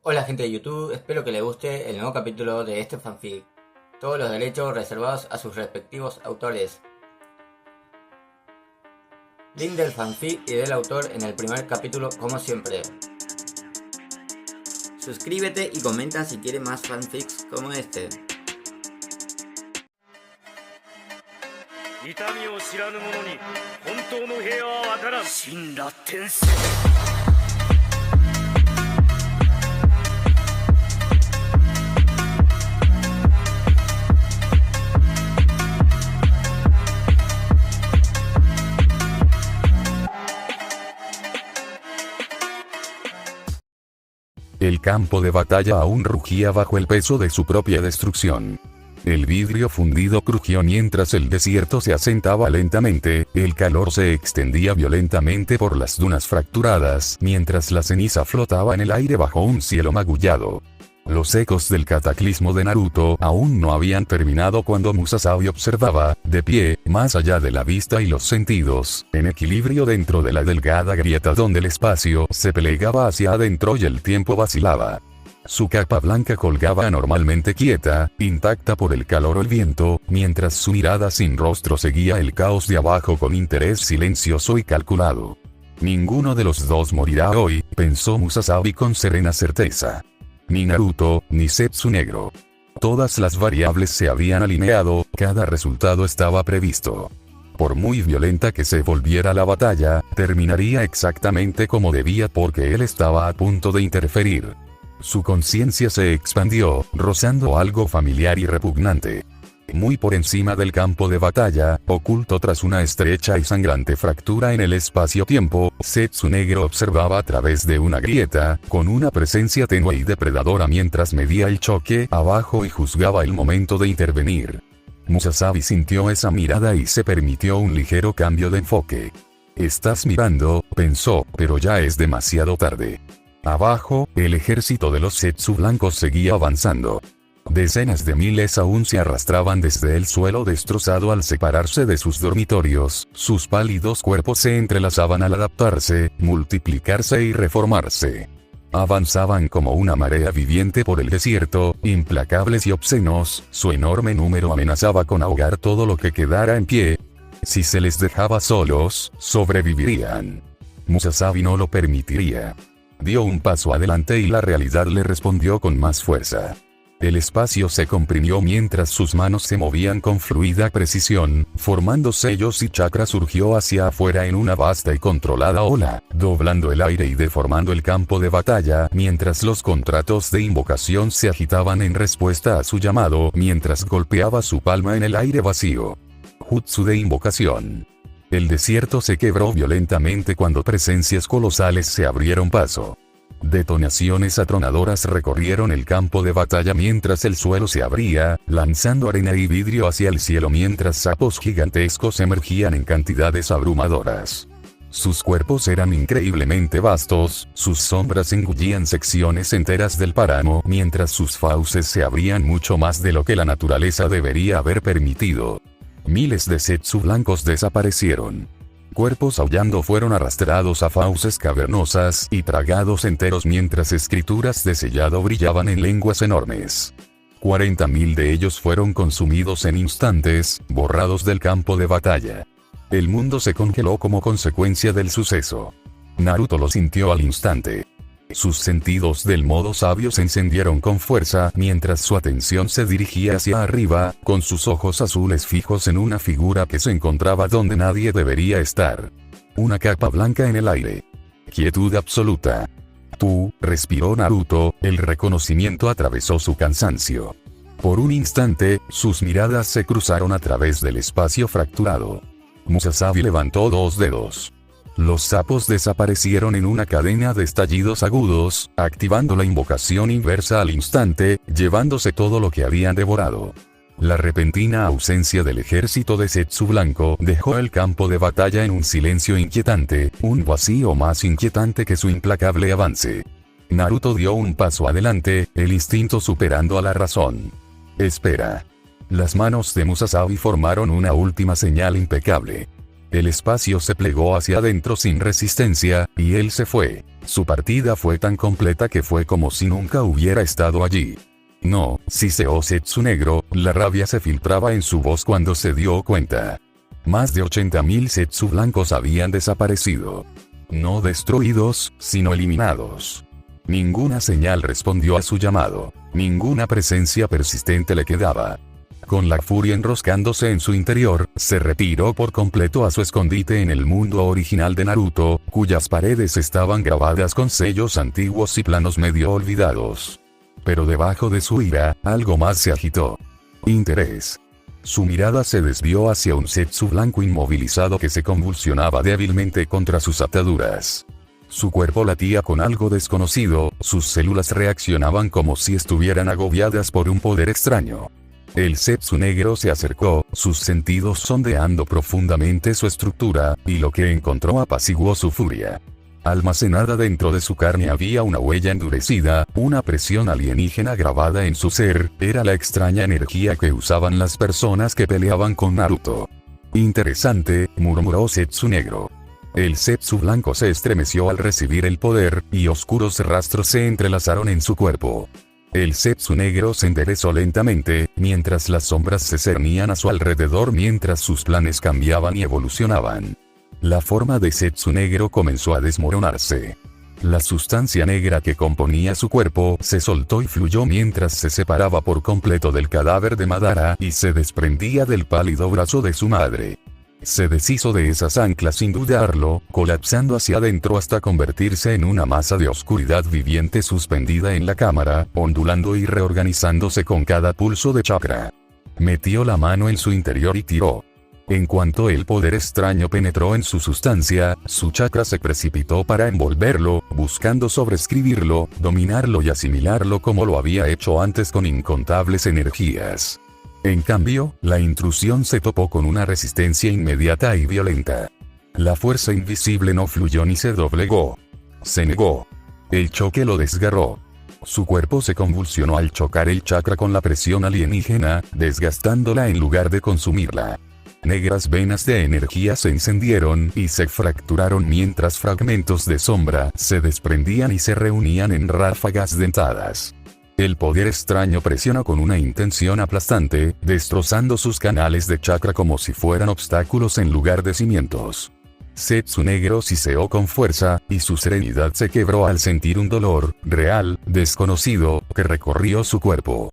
Hola gente de YouTube, espero que les guste el nuevo capítulo de este fanfic. Todos los derechos reservados a sus respectivos autores. Link del fanfic y del autor en el primer capítulo como siempre. Suscríbete y comenta si quieres más fanfics como este. 痛みを知らぬ者に本当の平和は分からん。神羅天聖 El campo de batalla aún rugía bajo el peso de su propia destrucción. El vidrio fundido crujió mientras el desierto se asentaba lentamente, el calor se extendía violentamente por las dunas fracturadas, mientras la ceniza flotaba en el aire bajo un cielo magullado. Los ecos del cataclismo de Naruto aún no habían terminado cuando Musasabi observaba, de pie, más allá de la vista y los sentidos, en equilibrio dentro de la delgada grieta donde el espacio se plegaba hacia adentro y el tiempo vacilaba. Su capa blanca colgaba anormalmente quieta, intacta por el calor o el viento, mientras su mirada sin rostro seguía el caos de abajo con interés silencioso y calculado. Ninguno de los dos morirá hoy, pensó Musasabi con serena certeza. Ni Naruto, ni Zetsu Negro. Todas las variables se habían alineado, cada resultado estaba previsto. Por muy violenta que se volviera la batalla, terminaría exactamente como debía porque él estaba a punto de interferir. Su conciencia se expandió, rozando algo familiar y repugnante. Muy por encima del campo de batalla, oculto tras una estrecha y sangrante fractura en el espacio-tiempo, Zetsu Negro observaba a través de una grieta, con una presencia tenue y depredadora mientras medía el choque abajo y juzgaba el momento de intervenir. Musasabi sintió esa mirada y se permitió un ligero cambio de enfoque. «Estás mirando», pensó, pero ya es demasiado tarde. Abajo, el ejército de los Zetsu blancos seguía avanzando. Decenas de miles aún se arrastraban desde el suelo destrozado al separarse de sus dormitorios, sus pálidos cuerpos se entrelazaban al adaptarse, multiplicarse y reformarse. Avanzaban como una marea viviente por el desierto, implacables y obscenos, su enorme número amenazaba con ahogar todo lo que quedara en pie. Si se les dejaba solos, sobrevivirían. Musasabi no lo permitiría. Dio un paso adelante y la realidad le respondió con más fuerza. El espacio se comprimió mientras sus manos se movían con fluida precisión, formando sellos y chakra surgió hacia afuera en una vasta y controlada ola, doblando el aire y deformando el campo de batalla mientras los contratos de invocación se agitaban en respuesta a su llamado mientras golpeaba su palma en el aire vacío. Jutsu de invocación. El desierto se quebró violentamente cuando presencias colosales se abrieron paso. Detonaciones atronadoras recorrieron el campo de batalla mientras el suelo se abría, lanzando arena y vidrio hacia el cielo mientras sapos gigantescos emergían en cantidades abrumadoras. Sus cuerpos eran increíblemente vastos, sus sombras engullían secciones enteras del páramo mientras sus fauces se abrían mucho más de lo que la naturaleza debería haber permitido. Miles de Zetsu blancos desaparecieron. Cuerpos aullando fueron arrastrados a fauces cavernosas y tragados enteros mientras escrituras de sellado brillaban en lenguas enormes. 40.000 de ellos fueron consumidos en instantes, borrados del campo de batalla. El mundo se congeló como consecuencia del suceso. Naruto lo sintió al instante. Sus sentidos del modo sabio se encendieron con fuerza mientras su atención se dirigía hacia arriba, con sus ojos azules fijos en una figura que se encontraba donde nadie debería estar. Una capa blanca en el aire. Quietud absoluta. «Tú», respiró Naruto, el reconocimiento atravesó su cansancio. Por un instante, sus miradas se cruzaron a través del espacio fracturado. Musasabi levantó dos dedos. Los sapos desaparecieron en una cadena de estallidos agudos, activando la invocación inversa al instante, llevándose todo lo que habían devorado. La repentina ausencia del ejército de Zetsu blanco dejó el campo de batalla en un silencio inquietante, un vacío más inquietante que su implacable avance. Naruto dio un paso adelante, el instinto superando a la razón. «Espera». Las manos de Musasabi formaron una última señal impecable. El espacio se plegó hacia adentro sin resistencia, y él se fue. Su partida fue tan completa que fue como si nunca hubiera estado allí. No, Siseo Zetsu negro, la rabia se filtraba en su voz cuando se dio cuenta. Más de 80.000 Zetsu blancos habían desaparecido. No destruidos, sino eliminados. Ninguna señal respondió a su llamado. Ninguna presencia persistente le quedaba. Con la furia enroscándose en su interior, se retiró por completo a su escondite en el mundo original de Naruto, cuyas paredes estaban grabadas con sellos antiguos y planos medio olvidados. Pero debajo de su ira, algo más se agitó. Interés. Su mirada se desvió hacia un Zetsu blanco inmovilizado que se convulsionaba débilmente contra sus ataduras. Su cuerpo latía con algo desconocido, sus células reaccionaban como si estuvieran agobiadas por un poder extraño. El Zetsu negro se acercó, sus sentidos sondeando profundamente su estructura, y lo que encontró apaciguó su furia. Almacenada dentro de su carne había una huella endurecida, una presión alienígena grabada en su ser, era la extraña energía que usaban las personas que peleaban con Naruto. Interesante, murmuró Zetsu negro. El Zetsu blanco se estremeció al recibir el poder, y oscuros rastros se entrelazaron en su cuerpo. El Zetsu negro se enderezó lentamente, mientras las sombras se cernían a su alrededor mientras sus planes cambiaban y evolucionaban. La forma de Zetsu negro comenzó a desmoronarse. La sustancia negra que componía su cuerpo se soltó y fluyó mientras se separaba por completo del cadáver de Madara y se desprendía del pálido brazo de su madre. Se deshizo de esas anclas sin dudarlo, colapsando hacia adentro hasta convertirse en una masa de oscuridad viviente suspendida en la cámara, ondulando y reorganizándose con cada pulso de chakra. Metió la mano en su interior y tiró. En cuanto el poder extraño penetró en su sustancia, su chakra se precipitó para envolverlo, buscando sobreescribirlo, dominarlo y asimilarlo como lo había hecho antes con incontables energías. En cambio, la intrusión se topó con una resistencia inmediata y violenta. La fuerza invisible no fluyó ni se doblegó. Se negó. El choque lo desgarró. Su cuerpo se convulsionó al chocar el chakra con la presión alienígena, desgastándola en lugar de consumirla. Negras venas de energía se encendieron y se fracturaron mientras fragmentos de sombra se desprendían y se reunían en ráfagas dentadas. El poder extraño presiona con una intención aplastante, destrozando sus canales de chakra como si fueran obstáculos en lugar de cimientos. Zetsu negro siseó con fuerza, y su serenidad se quebró al sentir un dolor, real, desconocido, que recorrió su cuerpo.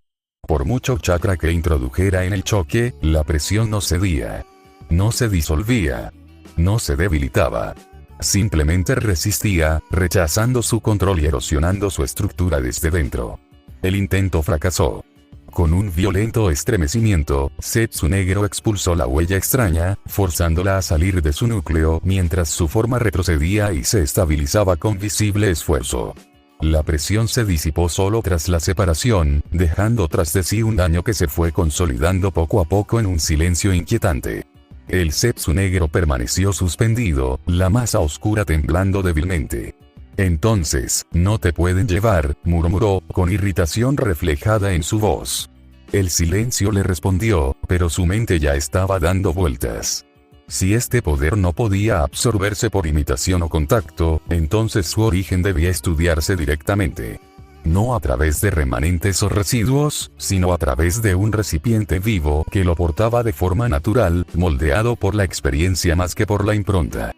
Por mucho chakra que introdujera en el choque, la presión no cedía. No se disolvía. No se debilitaba. Simplemente resistía, rechazando su control y erosionando su estructura desde dentro. El intento fracasó. Con un violento estremecimiento, Zetsu negro expulsó la huella extraña, forzándola a salir de su núcleo mientras su forma retrocedía y se estabilizaba con visible esfuerzo. La presión se disipó solo tras la separación, dejando tras de sí un daño que se fue consolidando poco a poco en un silencio inquietante. El Zetsu negro permaneció suspendido, la masa oscura temblando débilmente. Entonces, no te pueden llevar, murmuró, con irritación reflejada en su voz. El silencio le respondió, pero su mente ya estaba dando vueltas. Si este poder no podía absorberse por imitación o contacto, entonces su origen debía estudiarse directamente. No a través de remanentes o residuos, sino a través de un recipiente vivo que lo portaba de forma natural, moldeado por la experiencia más que por la impronta.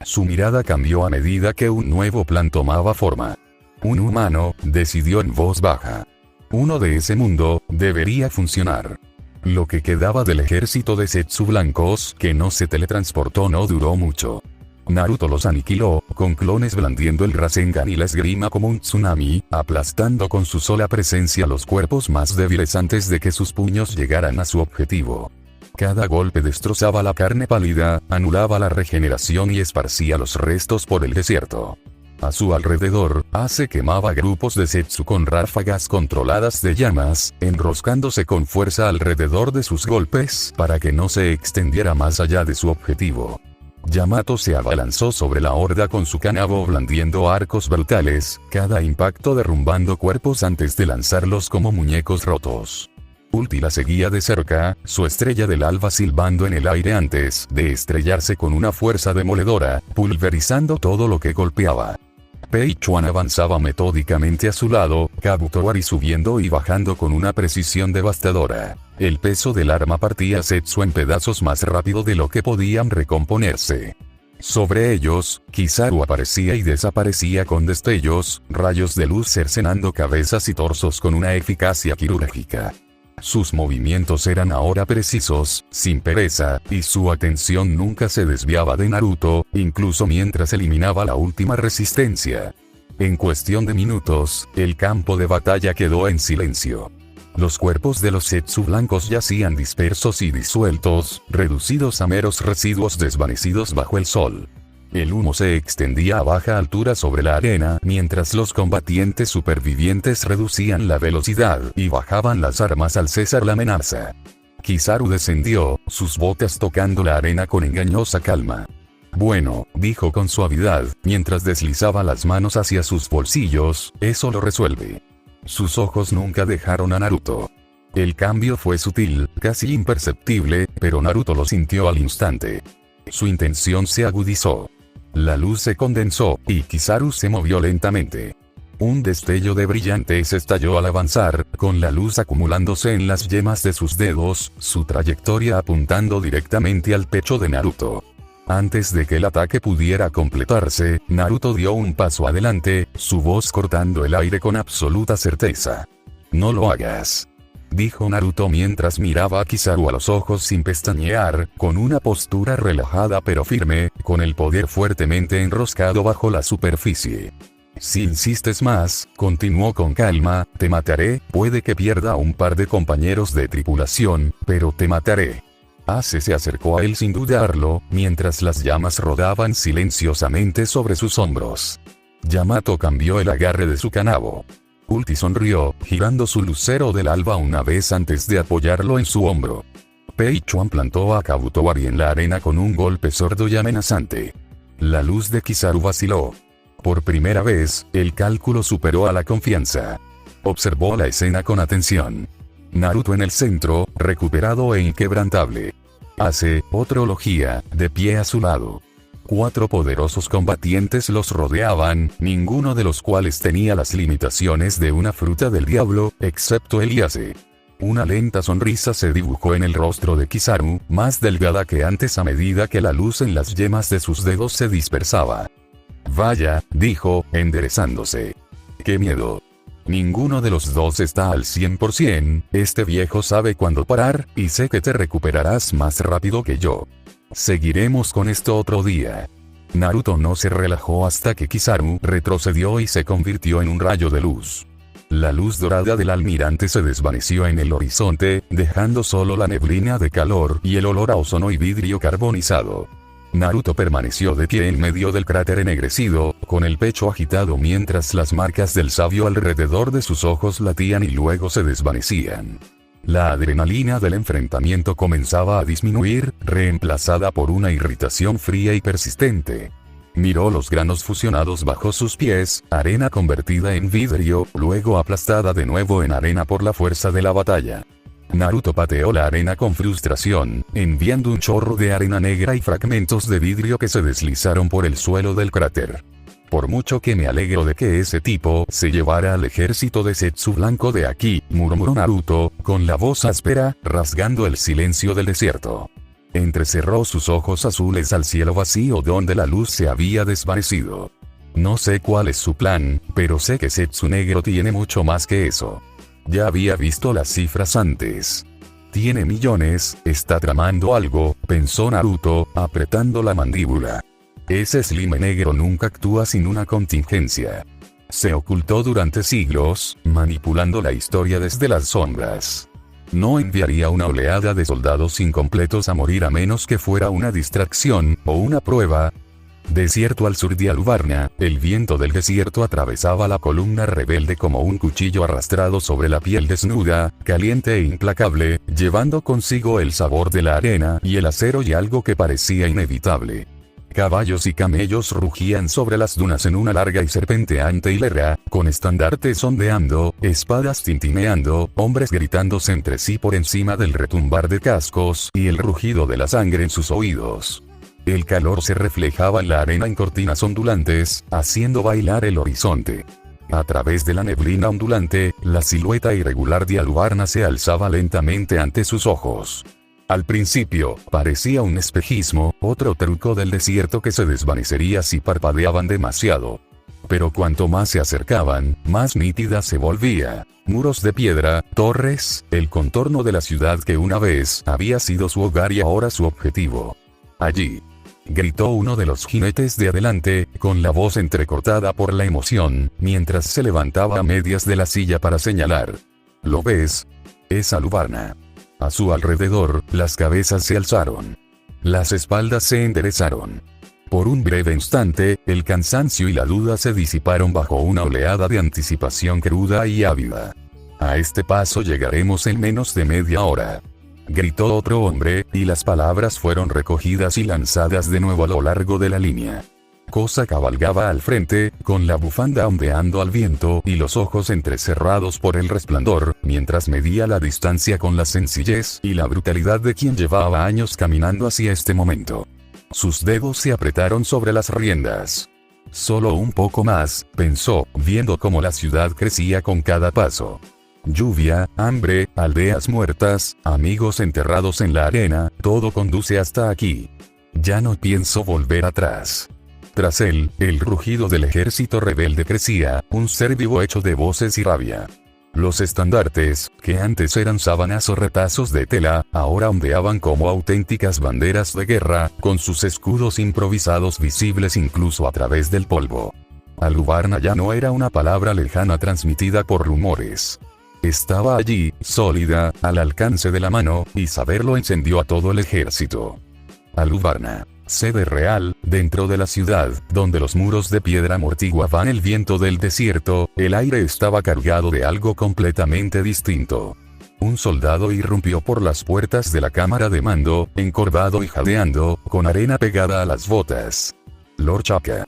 Su mirada cambió a medida que un nuevo plan tomaba forma. Un humano, decidió en voz baja. Uno de ese mundo, debería funcionar. Lo que quedaba del ejército de Zetsu blancos que no se teletransportó no duró mucho. Naruto los aniquiló, con clones blandiendo el Rasengan y la esgrima como un tsunami, aplastando con su sola presencia los cuerpos más débiles antes de que sus puños llegaran a su objetivo. Cada golpe destrozaba la carne pálida, anulaba la regeneración y esparcía los restos por el desierto. A su alrededor, Ace quemaba grupos de Zetsu con ráfagas controladas de llamas, enroscándose con fuerza alrededor de sus golpes para que no se extendiera más allá de su objetivo. Yamato se abalanzó sobre la horda con su kanabo blandiendo arcos brutales, cada impacto derrumbando cuerpos antes de lanzarlos como muñecos rotos. Ulti la seguía de cerca, su estrella del alba silbando en el aire antes de estrellarse con una fuerza demoledora, pulverizando todo lo que golpeaba. Pei Chuan avanzaba metódicamente a su lado, Kabutoari subiendo y bajando con una precisión devastadora. El peso del arma partía a Zetsu en pedazos más rápido de lo que podían recomponerse. Sobre ellos, Kizaru aparecía y desaparecía con destellos, rayos de luz cercenando cabezas y torsos con una eficacia quirúrgica. Sus movimientos eran ahora precisos, sin pereza, y su atención nunca se desviaba de Naruto, incluso mientras eliminaba la última resistencia. En cuestión de minutos, el campo de batalla quedó en silencio. Los cuerpos de los Zetsu blancos yacían dispersos y disueltos, reducidos a meros residuos desvanecidos bajo el sol. El humo se extendía a baja altura sobre la arena mientras los combatientes supervivientes reducían la velocidad y bajaban las armas al cesar la amenaza. Kizaru descendió, sus botas tocando la arena con engañosa calma. Bueno, dijo con suavidad, mientras deslizaba las manos hacia sus bolsillos, eso lo resuelve. Sus ojos nunca dejaron a Naruto. El cambio fue sutil, casi imperceptible, pero Naruto lo sintió al instante. Su intención se agudizó. La luz se condensó, y Kizaru se movió lentamente. Un destello de brillantes estalló al avanzar, con la luz acumulándose en las yemas de sus dedos, su trayectoria apuntando directamente al pecho de Naruto. Antes de que el ataque pudiera completarse, Naruto dio un paso adelante, su voz cortando el aire con absoluta certeza. «No lo hagas», dijo Naruto mientras miraba a Kizaru a los ojos sin pestañear, con una postura relajada pero firme, con el poder fuertemente enroscado bajo la superficie. «Si insistes más», continuó con calma, «te mataré, puede que pierda un par de compañeros de tripulación, pero te mataré». Ace se acercó a él sin dudarlo, mientras las llamas rodaban silenciosamente sobre sus hombros. Yamato cambió el agarre de su kanabo. Ulti sonrió, girando su lucero del alba una vez antes de apoyarlo en su hombro. Pei Chuan plantó a Kabutoari en la arena con un golpe sordo y amenazante. La luz de Kizaru vaciló. Por primera vez, el cálculo superó a la confianza. Observó la escena con atención. Naruto en el centro, recuperado e inquebrantable. Ace, otro Logia, de pie a su lado. 4 poderosos combatientes los rodeaban, ninguno de los cuales tenía las limitaciones de una fruta del diablo, excepto Ace. Una lenta sonrisa se dibujó en el rostro de Kizaru, más delgada que antes a medida que la luz en las yemas de sus dedos se dispersaba. «Vaya», dijo, enderezándose. «Qué miedo. Ninguno de los dos está al 100%, este viejo sabe cuándo parar, y sé que te recuperarás más rápido que yo. Seguiremos con esto otro día». Naruto no se relajó hasta que Kizaru retrocedió y se convirtió en un rayo de luz. La luz dorada del almirante se desvaneció en el horizonte, dejando solo la neblina de calor y el olor a ozono y vidrio carbonizado. Naruto permaneció de pie en medio del cráter ennegrecido, con el pecho agitado mientras las marcas del sabio alrededor de sus ojos latían y luego se desvanecían. La adrenalina del enfrentamiento comenzaba a disminuir, reemplazada por una irritación fría y persistente. Miró los granos fusionados bajo sus pies, arena convertida en vidrio, luego aplastada de nuevo en arena por la fuerza de la batalla. Naruto pateó la arena con frustración, enviando un chorro de arena negra y fragmentos de vidrio que se deslizaron por el suelo del cráter. «Por mucho que me alegro de que ese tipo se llevara al ejército de Zetsu blanco de aquí», murmuró Naruto, con la voz áspera, rasgando el silencio del desierto. Entrecerró sus ojos azules al cielo vacío donde la luz se había desvanecido. «No sé cuál es su plan, pero sé que Zetsu negro tiene mucho más que eso. Ya había visto las cifras antes. Tiene millones, está tramando algo», pensó Naruto, apretando la mandíbula. Ese slime negro nunca actúa sin una contingencia. Se ocultó durante siglos, manipulando la historia desde las sombras. No enviaría una oleada de soldados incompletos a morir a menos que fuera una distracción, o una prueba. Desierto al sur de Alubarna, el viento del desierto atravesaba la columna rebelde como un cuchillo arrastrado sobre la piel desnuda, caliente e implacable, llevando consigo el sabor de la arena y el acero y algo que parecía inevitable. Caballos y camellos rugían sobre las dunas en una larga y serpenteante hilera, con estandartes ondeando, espadas tintineando, hombres gritándose entre sí por encima del retumbar de cascos y el rugido de la sangre en sus oídos. El calor se reflejaba en la arena en cortinas ondulantes, haciendo bailar el horizonte. A través de la neblina ondulante, la silueta irregular de Aluvarna se alzaba lentamente ante sus ojos. Al principio, parecía un espejismo, otro truco del desierto que se desvanecería si parpadeaban demasiado. Pero cuanto más se acercaban, más nítida se volvía. Muros de piedra, torres, el contorno de la ciudad que una vez había sido su hogar y ahora su objetivo. Allí, gritó uno de los jinetes de adelante, con la voz entrecortada por la emoción, mientras se levantaba a medias de la silla para señalar. ¿Lo ves? Es Aluvarna. A su alrededor, las cabezas se alzaron. Las espaldas se enderezaron. Por un breve instante, el cansancio y la duda se disiparon bajo una oleada de anticipación cruda y ávida. A este paso llegaremos en menos de media hora. Gritó otro hombre, y las palabras fueron recogidas y lanzadas de nuevo a lo largo de la línea. Cosa cabalgaba al frente, con la bufanda ondeando al viento y los ojos entrecerrados por el resplandor, mientras medía la distancia con la sencillez y la brutalidad de quien llevaba años caminando hacia este momento. Sus dedos se apretaron sobre las riendas. Solo un poco más, pensó, viendo cómo la ciudad crecía con cada paso. Lluvia, hambre, aldeas muertas, amigos enterrados en la arena, todo conduce hasta aquí. Ya no pienso volver atrás. Tras él, el rugido del ejército rebelde crecía, un ser vivo hecho de voces y rabia. Los estandartes, que antes eran sábanas o retazos de tela, ahora ondeaban como auténticas banderas de guerra, con sus escudos improvisados visibles incluso a través del polvo. Aluvarna ya no era una palabra lejana transmitida por rumores. Estaba allí, sólida, al alcance de la mano, y saberlo encendió a todo el ejército. Aluvarna. Sede real, dentro de la ciudad, donde los muros de piedra amortiguaban el viento del desierto, el aire estaba cargado de algo completamente distinto. Un soldado irrumpió por las puertas de la cámara de mando, encorvado y jadeando, con arena pegada a las botas. Lord Chaka.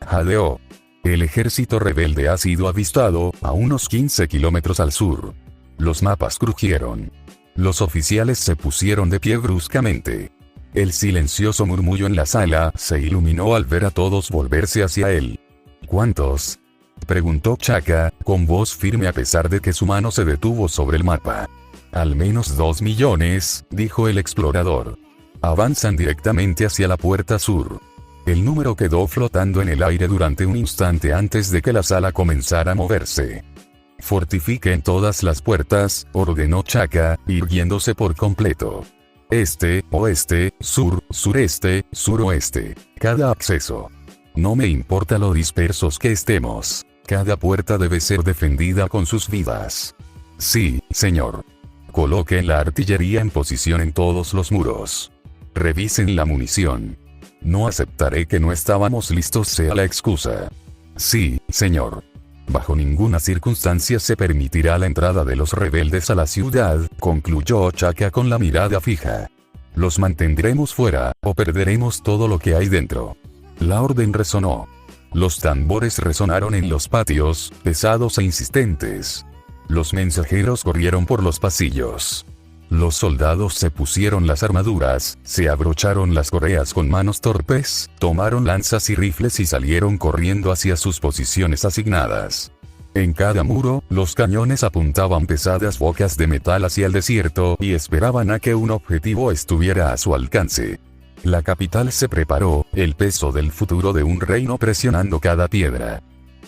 Jadeó. El ejército rebelde ha sido avistado, a unos 15 kilómetros al sur. Los mapas crujieron. Los oficiales se pusieron de pie bruscamente. El silencioso murmullo en la sala se iluminó al ver a todos volverse hacia él. ¿Cuántos? Preguntó Chaka, con voz firme a pesar de que su mano se detuvo sobre el mapa. Al menos 2 millones, dijo el explorador. Avanzan directamente hacia la puerta sur. El número quedó flotando en el aire durante un instante antes de que la sala comenzara a moverse. Fortifiquen todas las puertas, ordenó Chaka, irguiéndose por completo. Este, oeste, sur, sureste, suroeste. Cada acceso. No me importa lo dispersos que estemos. Cada puerta debe ser defendida con sus vidas. Sí, señor. Coloquen la artillería en posición en todos los muros. Revisen la munición. No aceptaré que no estábamos listos sea la excusa. Sí, señor. Bajo ninguna circunstancia se permitirá la entrada de los rebeldes a la ciudad, concluyó Chaka con la mirada fija. Los mantendremos fuera, o perderemos todo lo que hay dentro. La orden resonó. Los tambores resonaron en los patios, pesados e insistentes. Los mensajeros corrieron por los pasillos. Los soldados se pusieron las armaduras, se abrocharon las correas con manos torpes, tomaron lanzas y rifles y salieron corriendo hacia sus posiciones asignadas. En cada muro, los cañones apuntaban pesadas bocas de metal hacia el desierto y esperaban a que un objetivo estuviera a su alcance. La capital se preparó, el peso del futuro de un reino presionando cada piedra.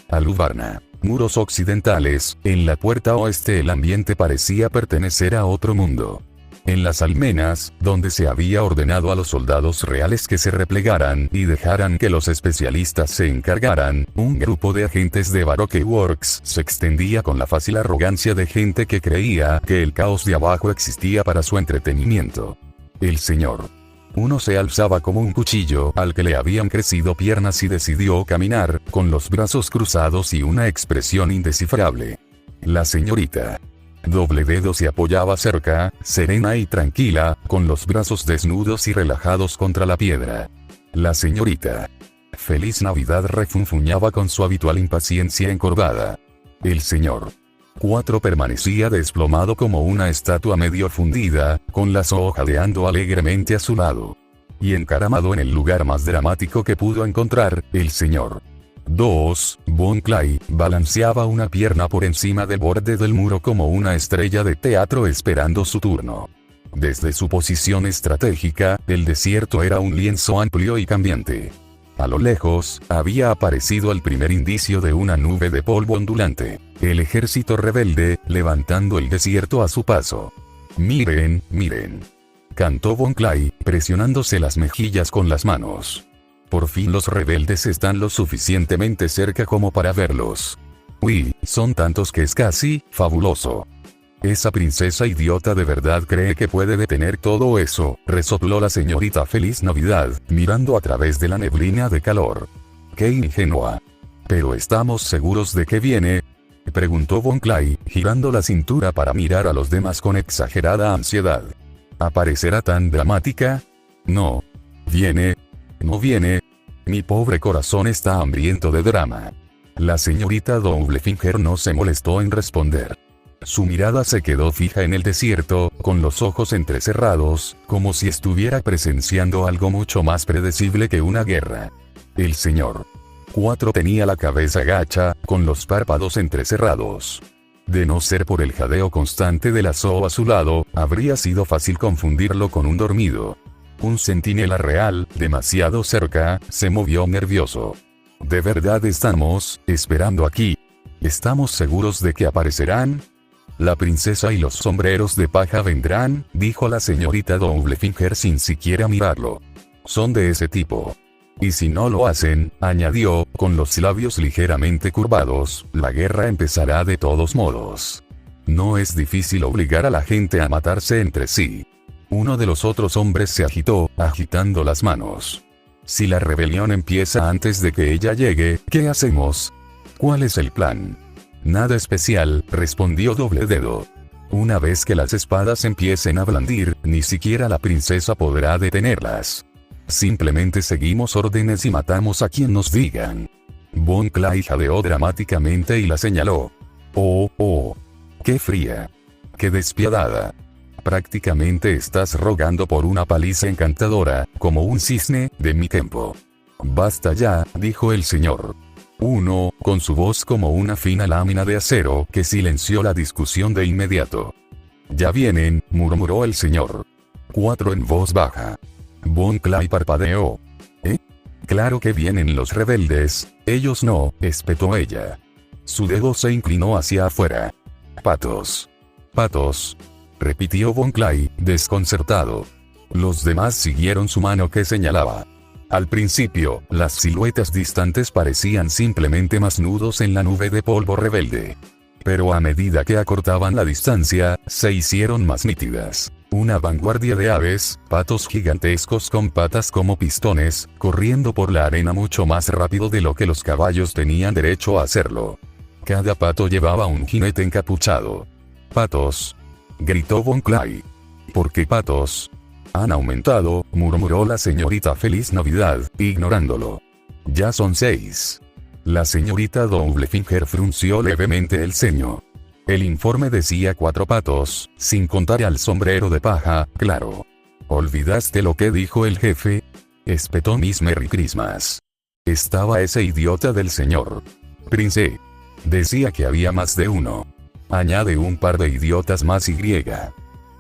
Aluvarna. Muros occidentales, en la puerta oeste el ambiente parecía pertenecer a otro mundo. En las almenas, donde se había ordenado a los soldados reales que se replegaran y dejaran que los especialistas se encargaran, un grupo de agentes de Baroque Works se extendía con la fácil arrogancia de gente que creía que el caos de abajo existía para su entretenimiento. El señor. Uno se alzaba como un cuchillo al que le habían crecido piernas y decidió caminar, con los brazos cruzados y una expresión indescifrable. La señorita. Doble dedo se apoyaba cerca, serena y tranquila, con los brazos desnudos y relajados contra la piedra. La señorita Feliz Navidad refunfuñaba con su habitual impaciencia encorvada. El señor 4 permanecía desplomado como una estatua medio fundida, con la zoo jadeando alegremente a su lado. Y encaramado en el lugar más dramático que pudo encontrar, el señor 2, Von Clay, balanceaba una pierna por encima del borde del muro como una estrella de teatro esperando su turno. Desde su posición estratégica, el desierto era un lienzo amplio y cambiante. A lo lejos, había aparecido el primer indicio de una nube de polvo ondulante, el ejército rebelde, levantando el desierto a su paso. «Miren, miren», cantó Von Clay, presionándose las mejillas con las manos. «Por fin los rebeldes están lo suficientemente cerca como para verlos. Uy, son tantos que es casi fabuloso». «Esa princesa idiota de verdad cree que puede detener todo eso», resopló la señorita Feliz Navidad, mirando a través de la neblina de calor. «Qué ingenua». «¿Pero estamos seguros de que viene?», preguntó Von Clay, girando la cintura para mirar a los demás con exagerada ansiedad. «¿Aparecerá tan dramática? No. ¿Viene? No viene. Mi pobre corazón está hambriento de drama». La señorita Doublefinger no se molestó en responder. Su mirada se quedó fija en el desierto, con los ojos entrecerrados, como si estuviera presenciando algo mucho más predecible que una guerra. El señor 4 tenía la cabeza gacha, con los párpados entrecerrados. De no ser por el jadeo constante de la zoo a su lado, habría sido fácil confundirlo con un dormido. Un centinela real, demasiado cerca, se movió nervioso. ¿De verdad estamos esperando aquí? ¿Estamos seguros de que aparecerán? «La princesa y los sombreros de paja vendrán», dijo la señorita Doublefinger sin siquiera mirarlo. «Son de ese tipo. Y si no lo hacen», añadió, con los labios ligeramente curvados, «la guerra empezará de todos modos. No es difícil obligar a la gente a matarse entre sí». Uno de los otros hombres se agitó, agitando las manos. «Si la rebelión empieza antes de que ella llegue, ¿qué hacemos? ¿Cuál es el plan?» «Nada especial», respondió Doblededo. «Una vez que las espadas empiecen a blandir, ni siquiera la princesa podrá detenerlas. Simplemente seguimos órdenes y matamos a quien nos digan». Von Clay jadeó dramáticamente y la señaló. «Oh, qué fría. Qué despiadada. Prácticamente estás rogando por una paliza encantadora, como un cisne, de mi tiempo». «Basta ya», dijo el señor 1, con su voz como una fina lámina de acero que silenció la discusión de inmediato. «Ya vienen», murmuró el señor 4 en voz baja. Von Clay parpadeó. «¿Eh? Claro que vienen los rebeldes, ellos no», espetó ella. Su dedo se inclinó hacia afuera. «Patos. Patos», repitió Von Clay, desconcertado. Los demás siguieron su mano que señalaba. Al principio, las siluetas distantes parecían simplemente más nudos en la nube de polvo rebelde. Pero a medida que acortaban la distancia, se hicieron más nítidas. Una vanguardia de aves, patos gigantescos con patas como pistones, corriendo por la arena mucho más rápido de lo que los caballos tenían derecho a hacerlo. Cada pato llevaba un jinete encapuchado. «Patos», gritó Von Clay. «¿Por qué patos?» «Han aumentado», murmuró la señorita Feliz Navidad, ignorándolo. «Ya son 6». La señorita Doublefinger frunció levemente el ceño. El informe decía 4 patos, sin contar al sombrero de paja, claro. «¿Olvidaste lo que dijo el jefe?», espetó Miss Merry Christmas. «Estaba ese idiota del señor Prince. Decía que había más de uno. Añade un par de idiotas más y.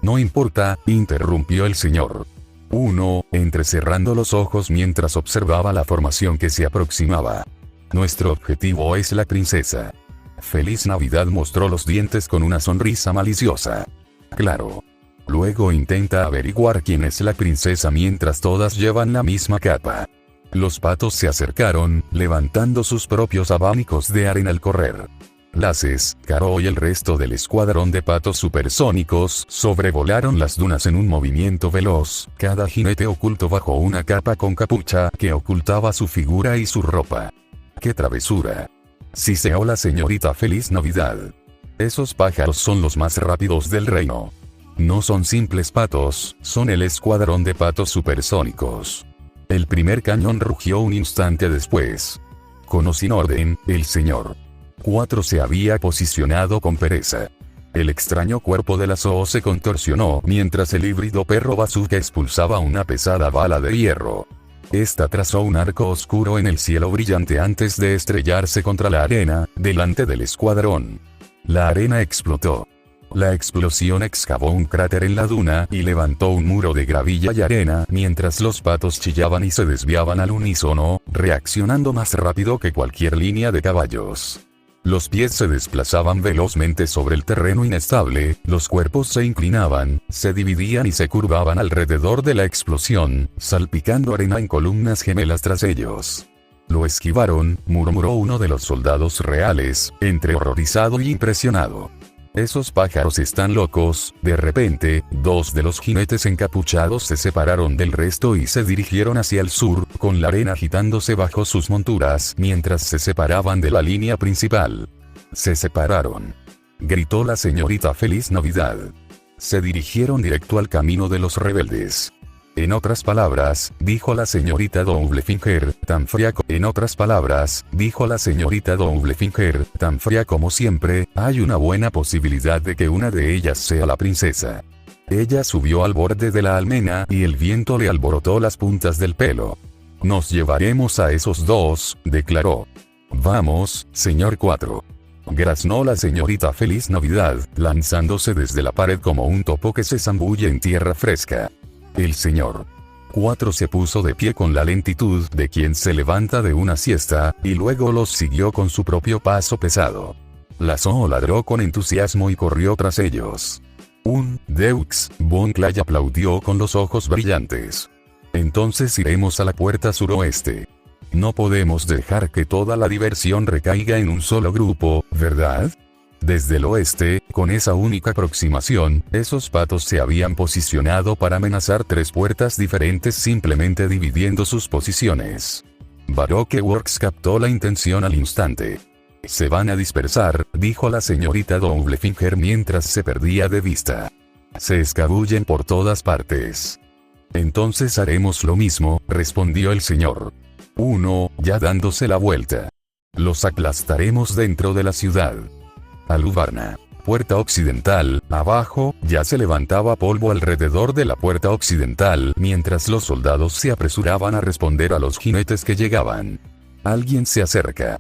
«No importa», interrumpió el señor 1, entrecerrando los ojos mientras observaba la formación que se aproximaba. «Nuestro objetivo es la princesa». Feliz Navidad mostró los dientes con una sonrisa maliciosa. «Claro. Luego intenta averiguar quién es la princesa mientras todas llevan la misma capa». Los patos se acercaron, levantando sus propios abanicos de arena al correr. Laces, Caro y el resto del escuadrón de patos supersónicos sobrevolaron las dunas en un movimiento veloz, cada jinete oculto bajo una capa con capucha que ocultaba su figura y su ropa. ¡Qué travesura!, siseó la señorita Feliz Navidad. «Esos pájaros son los más rápidos del reino. No son simples patos, son el escuadrón de patos supersónicos». El primer cañón rugió un instante después. Con o sin orden, el señor 4 se había posicionado con pereza. El extraño cuerpo de la Zoo se contorsionó mientras el híbrido perro bazooka expulsaba una pesada bala de hierro. Esta trazó un arco oscuro en el cielo brillante antes de estrellarse contra la arena, delante del escuadrón. La arena explotó. La explosión excavó un cráter en la duna y levantó un muro de gravilla y arena mientras los patos chillaban y se desviaban al unísono, reaccionando más rápido que cualquier línea de caballos. Los pies se desplazaban velozmente sobre el terreno inestable, los cuerpos se inclinaban, se dividían y se curvaban alrededor de la explosión, salpicando arena en columnas gemelas tras ellos. Lo esquivaron, murmuró uno de los soldados reales, entre horrorizado y impresionado. Esos pájaros están locos. De repente, 2 de los jinetes encapuchados se separaron del resto y se dirigieron hacia el sur, con la arena agitándose bajo sus monturas mientras se separaban de la línea principal. Se separaron. Gritó la señorita Feliz Navidad. Se dirigieron directo al camino de los rebeldes. En otras palabras, dijo la señorita Doublefinger, tan fría como siempre, hay una buena posibilidad de que una de ellas sea la princesa. Ella subió al borde de la almena y el viento le alborotó las puntas del pelo. Nos llevaremos a esos 2, declaró. Vamos, señor 4. Graznó la señorita Feliz Navidad, lanzándose desde la pared como un topo que se zambulle en tierra fresca. El señor 4 se puso de pie con la lentitud de quien se levanta de una siesta, y luego los siguió con su propio paso pesado. La Zoo ladró con entusiasmo y corrió tras ellos. Un Deux, Von Clay aplaudió con los ojos brillantes. Entonces iremos a la puerta suroeste. No podemos dejar que toda la diversión recaiga en un solo grupo, ¿verdad? Desde el oeste, con esa única aproximación, esos patos se habían posicionado para amenazar 3 puertas diferentes simplemente dividiendo sus posiciones. Baroque Works captó la intención al instante. Se van a dispersar, dijo la señorita Doublefinger mientras se perdía de vista. Se escabullen por todas partes. Entonces haremos lo mismo, respondió el señor 1, ya dándose la vuelta. Los aplastaremos dentro de la ciudad. Aluvarna. Puerta occidental, abajo, ya se levantaba polvo alrededor de la puerta occidental mientras los soldados se apresuraban a responder a los jinetes que llegaban. Alguien se acerca.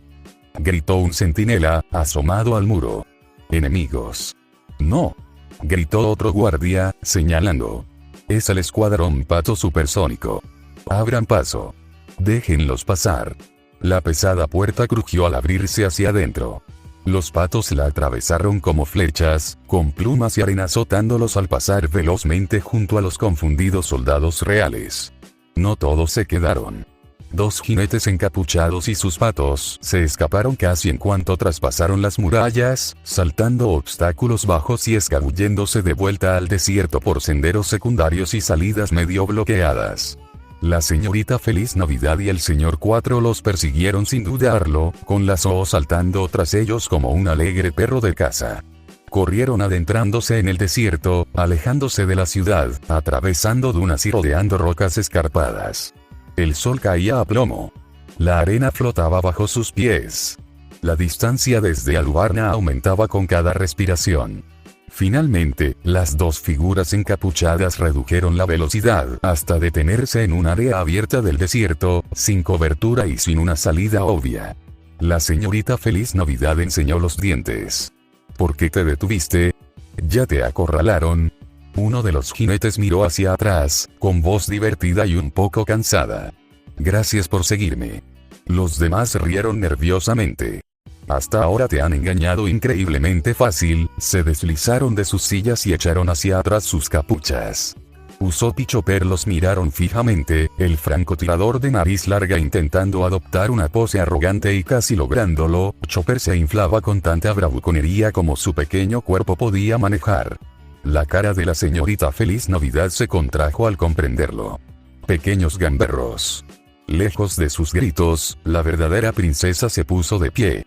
Gritó un centinela, asomado al muro. Enemigos. No. Gritó otro guardia, señalando. Es el escuadrón pato supersónico. Abran paso. Déjenlos pasar. La pesada puerta crujió al abrirse hacia adentro. Los patos la atravesaron como flechas, con plumas y arena azotándolos al pasar velozmente junto a los confundidos soldados reales. No todos se quedaron. 2 jinetes encapuchados y sus patos se escaparon casi en cuanto traspasaron las murallas, saltando obstáculos bajos y escabulléndose de vuelta al desierto por senderos secundarios y salidas medio bloqueadas. La señorita Feliz Navidad y el señor 4 los persiguieron sin dudarlo, con la Zoo saltando tras ellos como un alegre perro de caza. Corrieron adentrándose en el desierto, alejándose de la ciudad, atravesando dunas y rodeando rocas escarpadas. El sol caía a plomo. La arena flotaba bajo sus pies. La distancia desde Aluvarna aumentaba con cada respiración. Finalmente, las 2 figuras encapuchadas redujeron la velocidad hasta detenerse en un área abierta del desierto, sin cobertura y sin una salida obvia. La señorita Feliz Navidad enseñó los dientes. ¿Por qué te detuviste? ¿Ya te acorralaron? Uno de los jinetes miró hacia atrás, con voz divertida y un poco cansada. Gracias por seguirme. Los demás rieron nerviosamente. Hasta ahora te han engañado increíblemente fácil, se deslizaron de sus sillas y echaron hacia atrás sus capuchas. Usopp y Chopper los miraron fijamente, el francotirador de nariz larga intentando adoptar una pose arrogante y casi lográndolo. Chopper se inflaba con tanta bravuconería como su pequeño cuerpo podía manejar. La cara de la señorita Feliz Navidad se contrajo al comprenderlo. Pequeños gamberros. Lejos de sus gritos, la verdadera princesa se puso de pie.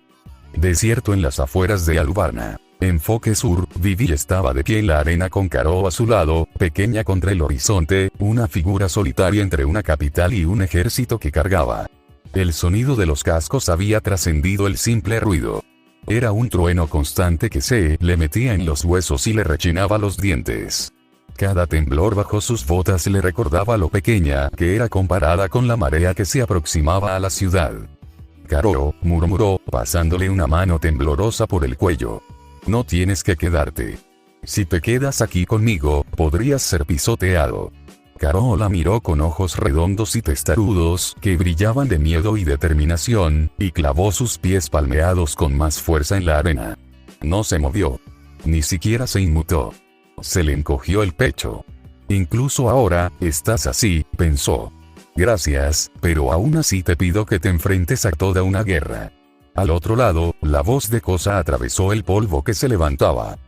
Desierto en las afueras de Aluvarna. Enfoque sur, Vivi estaba de pie en la arena con Karoo a su lado, pequeña contra el horizonte, una figura solitaria entre una capital y un ejército que cargaba. El sonido de los cascos había trascendido el simple ruido. Era un trueno constante que se le metía en los huesos y le rechinaba los dientes. Cada temblor bajo sus botas le recordaba lo pequeña que era comparada con la marea que se aproximaba a la ciudad. Karoo, murmuró, pasándole una mano temblorosa por el cuello. No tienes que quedarte. Si te quedas aquí conmigo, podrías ser pisoteado. Karoo la miró con ojos redondos y testarudos, que brillaban de miedo y determinación, y clavó sus pies palmeados con más fuerza en la arena. No se movió. Ni siquiera se inmutó. Se le encogió el pecho. Incluso ahora, estás así, pensó. Gracias, pero aún así te pido que te enfrentes a toda una guerra. Al otro lado, la voz de Kosa atravesó el polvo que se levantaba.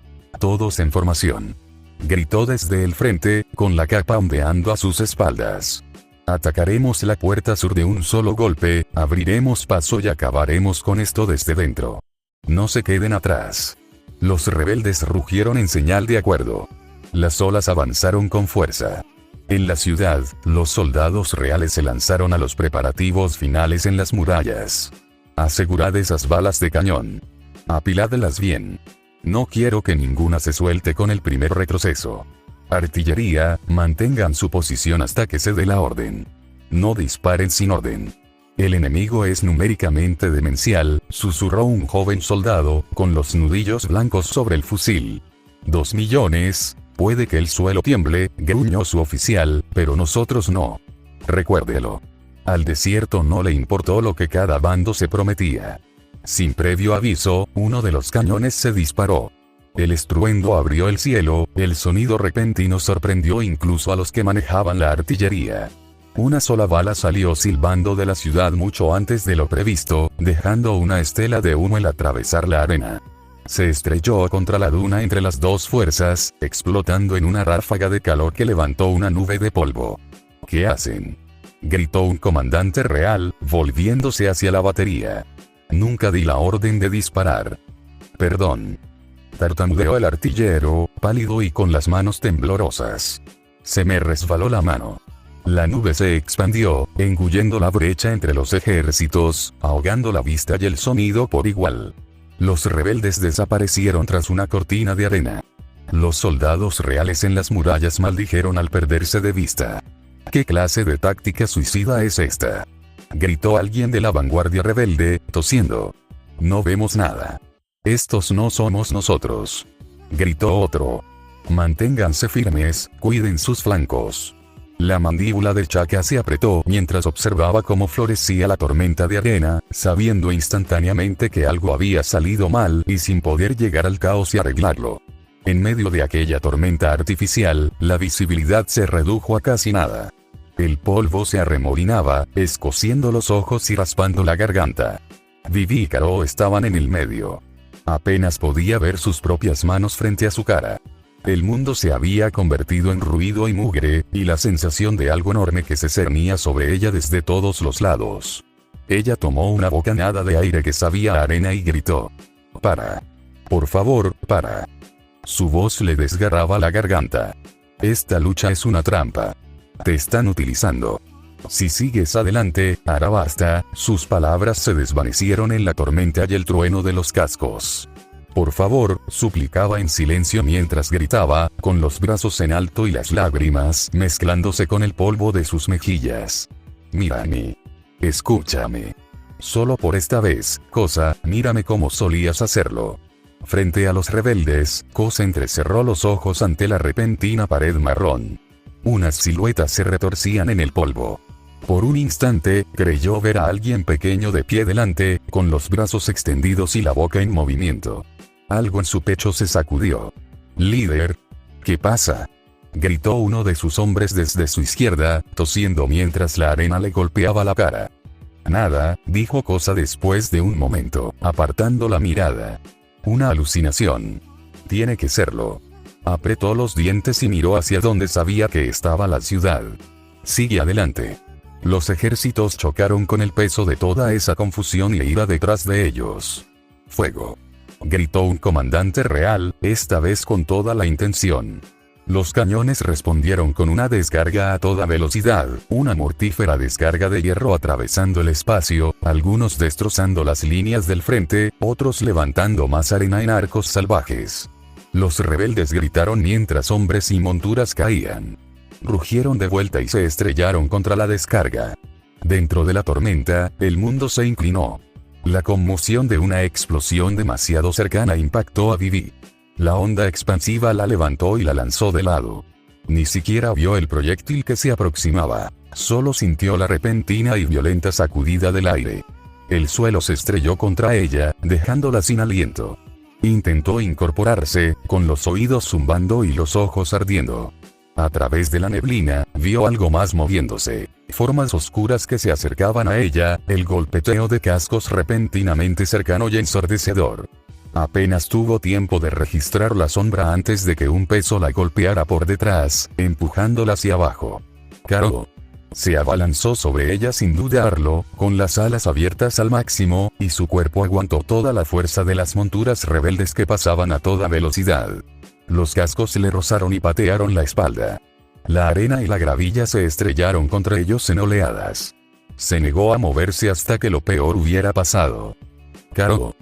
Todos en formación. Gritó desde el frente, con la capa ondeando a sus espaldas. Atacaremos la puerta sur de un solo golpe, abriremos paso y acabaremos con esto desde dentro. No se queden atrás. Los rebeldes rugieron en señal de acuerdo. Las olas avanzaron con fuerza. En la ciudad, los soldados reales se lanzaron a los preparativos finales en las murallas. Asegurad esas balas de cañón. Apiládlas bien. No quiero que ninguna se suelte con el primer retroceso. Artillería, mantengan su posición hasta que se dé la orden. No disparen sin orden. El enemigo es numéricamente demencial, susurró un joven soldado, con los nudillos blancos sobre el fusil. 2 millones, puede que el suelo tiemble, gruñó su oficial, pero nosotros no. Recuérdelo. Al desierto no le importó lo que cada bando se prometía. Sin previo aviso, uno de los cañones se disparó. El estruendo abrió el cielo, el sonido repentino sorprendió incluso a los que manejaban la artillería. Una sola bala salió silbando de la ciudad mucho antes de lo previsto, dejando una estela de humo al atravesar la arena. Se estrelló contra la duna entre las dos fuerzas, explotando en una ráfaga de calor que levantó una nube de polvo. ¿Qué hacen?, gritó un comandante real, volviéndose hacia la batería. Nunca di la orden de disparar. Perdón. Tartamudeó el artillero, pálido y con las manos temblorosas. Se me resbaló la mano. La nube se expandió, engullendo la brecha entre los ejércitos, ahogando la vista y el sonido por igual. Los rebeldes desaparecieron tras una cortina de arena. Los soldados reales en las murallas maldijeron al perderse de vista. ¿Qué clase de táctica suicida es esta?, gritó alguien de la vanguardia rebelde, tosiendo. No vemos nada. Estos no somos nosotros, gritó otro. Manténganse firmes, cuiden sus flancos. La mandíbula de Chaka se apretó mientras observaba cómo florecía la tormenta de arena, sabiendo instantáneamente que algo había salido mal y sin poder llegar al caos y arreglarlo. En medio de aquella tormenta artificial, la visibilidad se redujo a casi nada. El polvo se arremolinaba, escociendo los ojos y raspando la garganta. Vivi y Karoo estaban en el medio. Apenas podía ver sus propias manos frente a su cara. El mundo se había convertido en ruido y mugre, y la sensación de algo enorme que se cernía sobre ella desde todos los lados. Ella tomó una bocanada de aire que sabía a arena y gritó. «Para. Por favor, para». Su voz le desgarraba la garganta. «Esta lucha es una trampa. Te están utilizando. Si sigues adelante, Arabasta». Sus palabras se desvanecieron en la tormenta y el trueno de los cascos. «Por favor», suplicaba en silencio mientras gritaba, con los brazos en alto y las lágrimas mezclándose con el polvo de sus mejillas. «Mírame. Escúchame. Solo por esta vez, Kosa, mírame como solías hacerlo». Frente a los rebeldes, Kosa entrecerró los ojos ante la repentina pared marrón. Unas siluetas se retorcían en el polvo. Por un instante, creyó ver a alguien pequeño de pie delante, con los brazos extendidos y la boca en movimiento. Algo en su pecho se sacudió. «Líder. ¿Qué pasa?», gritó uno de sus hombres desde su izquierda, tosiendo mientras la arena le golpeaba la cara. «Nada», dijo Kosa después de un momento, apartando la mirada. «Una alucinación. Tiene que serlo». Apretó los dientes y miró hacia donde sabía que estaba la ciudad. «Sigue adelante». Los ejércitos chocaron con el peso de toda esa confusión y ira detrás de ellos. «Fuego». gritó un comandante real, esta vez con toda la intención. Los cañones respondieron con una descarga a toda velocidad, una mortífera descarga de hierro atravesando el espacio, algunos destrozando las líneas del frente, otros levantando más arena en arcos salvajes. Los rebeldes gritaron mientras hombres y monturas caían. Rugieron de vuelta y se estrellaron contra la descarga. Dentro de la tormenta, el mundo se inclinó. La conmoción de una explosión demasiado cercana impactó a Vivi. La onda expansiva la levantó y la lanzó de lado. Ni siquiera vio el proyectil que se aproximaba, solo sintió la repentina y violenta sacudida del aire. El suelo se estrelló contra ella, dejándola sin aliento. Intentó incorporarse, con los oídos zumbando y los ojos ardiendo. A través de la neblina, vio algo más moviéndose, formas oscuras que se acercaban a ella, el golpeteo de cascos repentinamente cercano y ensordecedor. Apenas tuvo tiempo de registrar la sombra antes de que un peso la golpeara por detrás, empujándola hacia abajo. Caro se abalanzó sobre ella sin dudarlo, con las alas abiertas al máximo, y su cuerpo aguantó toda la fuerza de las monturas rebeldes que pasaban a toda velocidad. Los cascos le rozaron y patearon la espalda. La arena y la gravilla se estrellaron contra ellos en oleadas. Se negó a moverse hasta que lo peor hubiera pasado. Caro,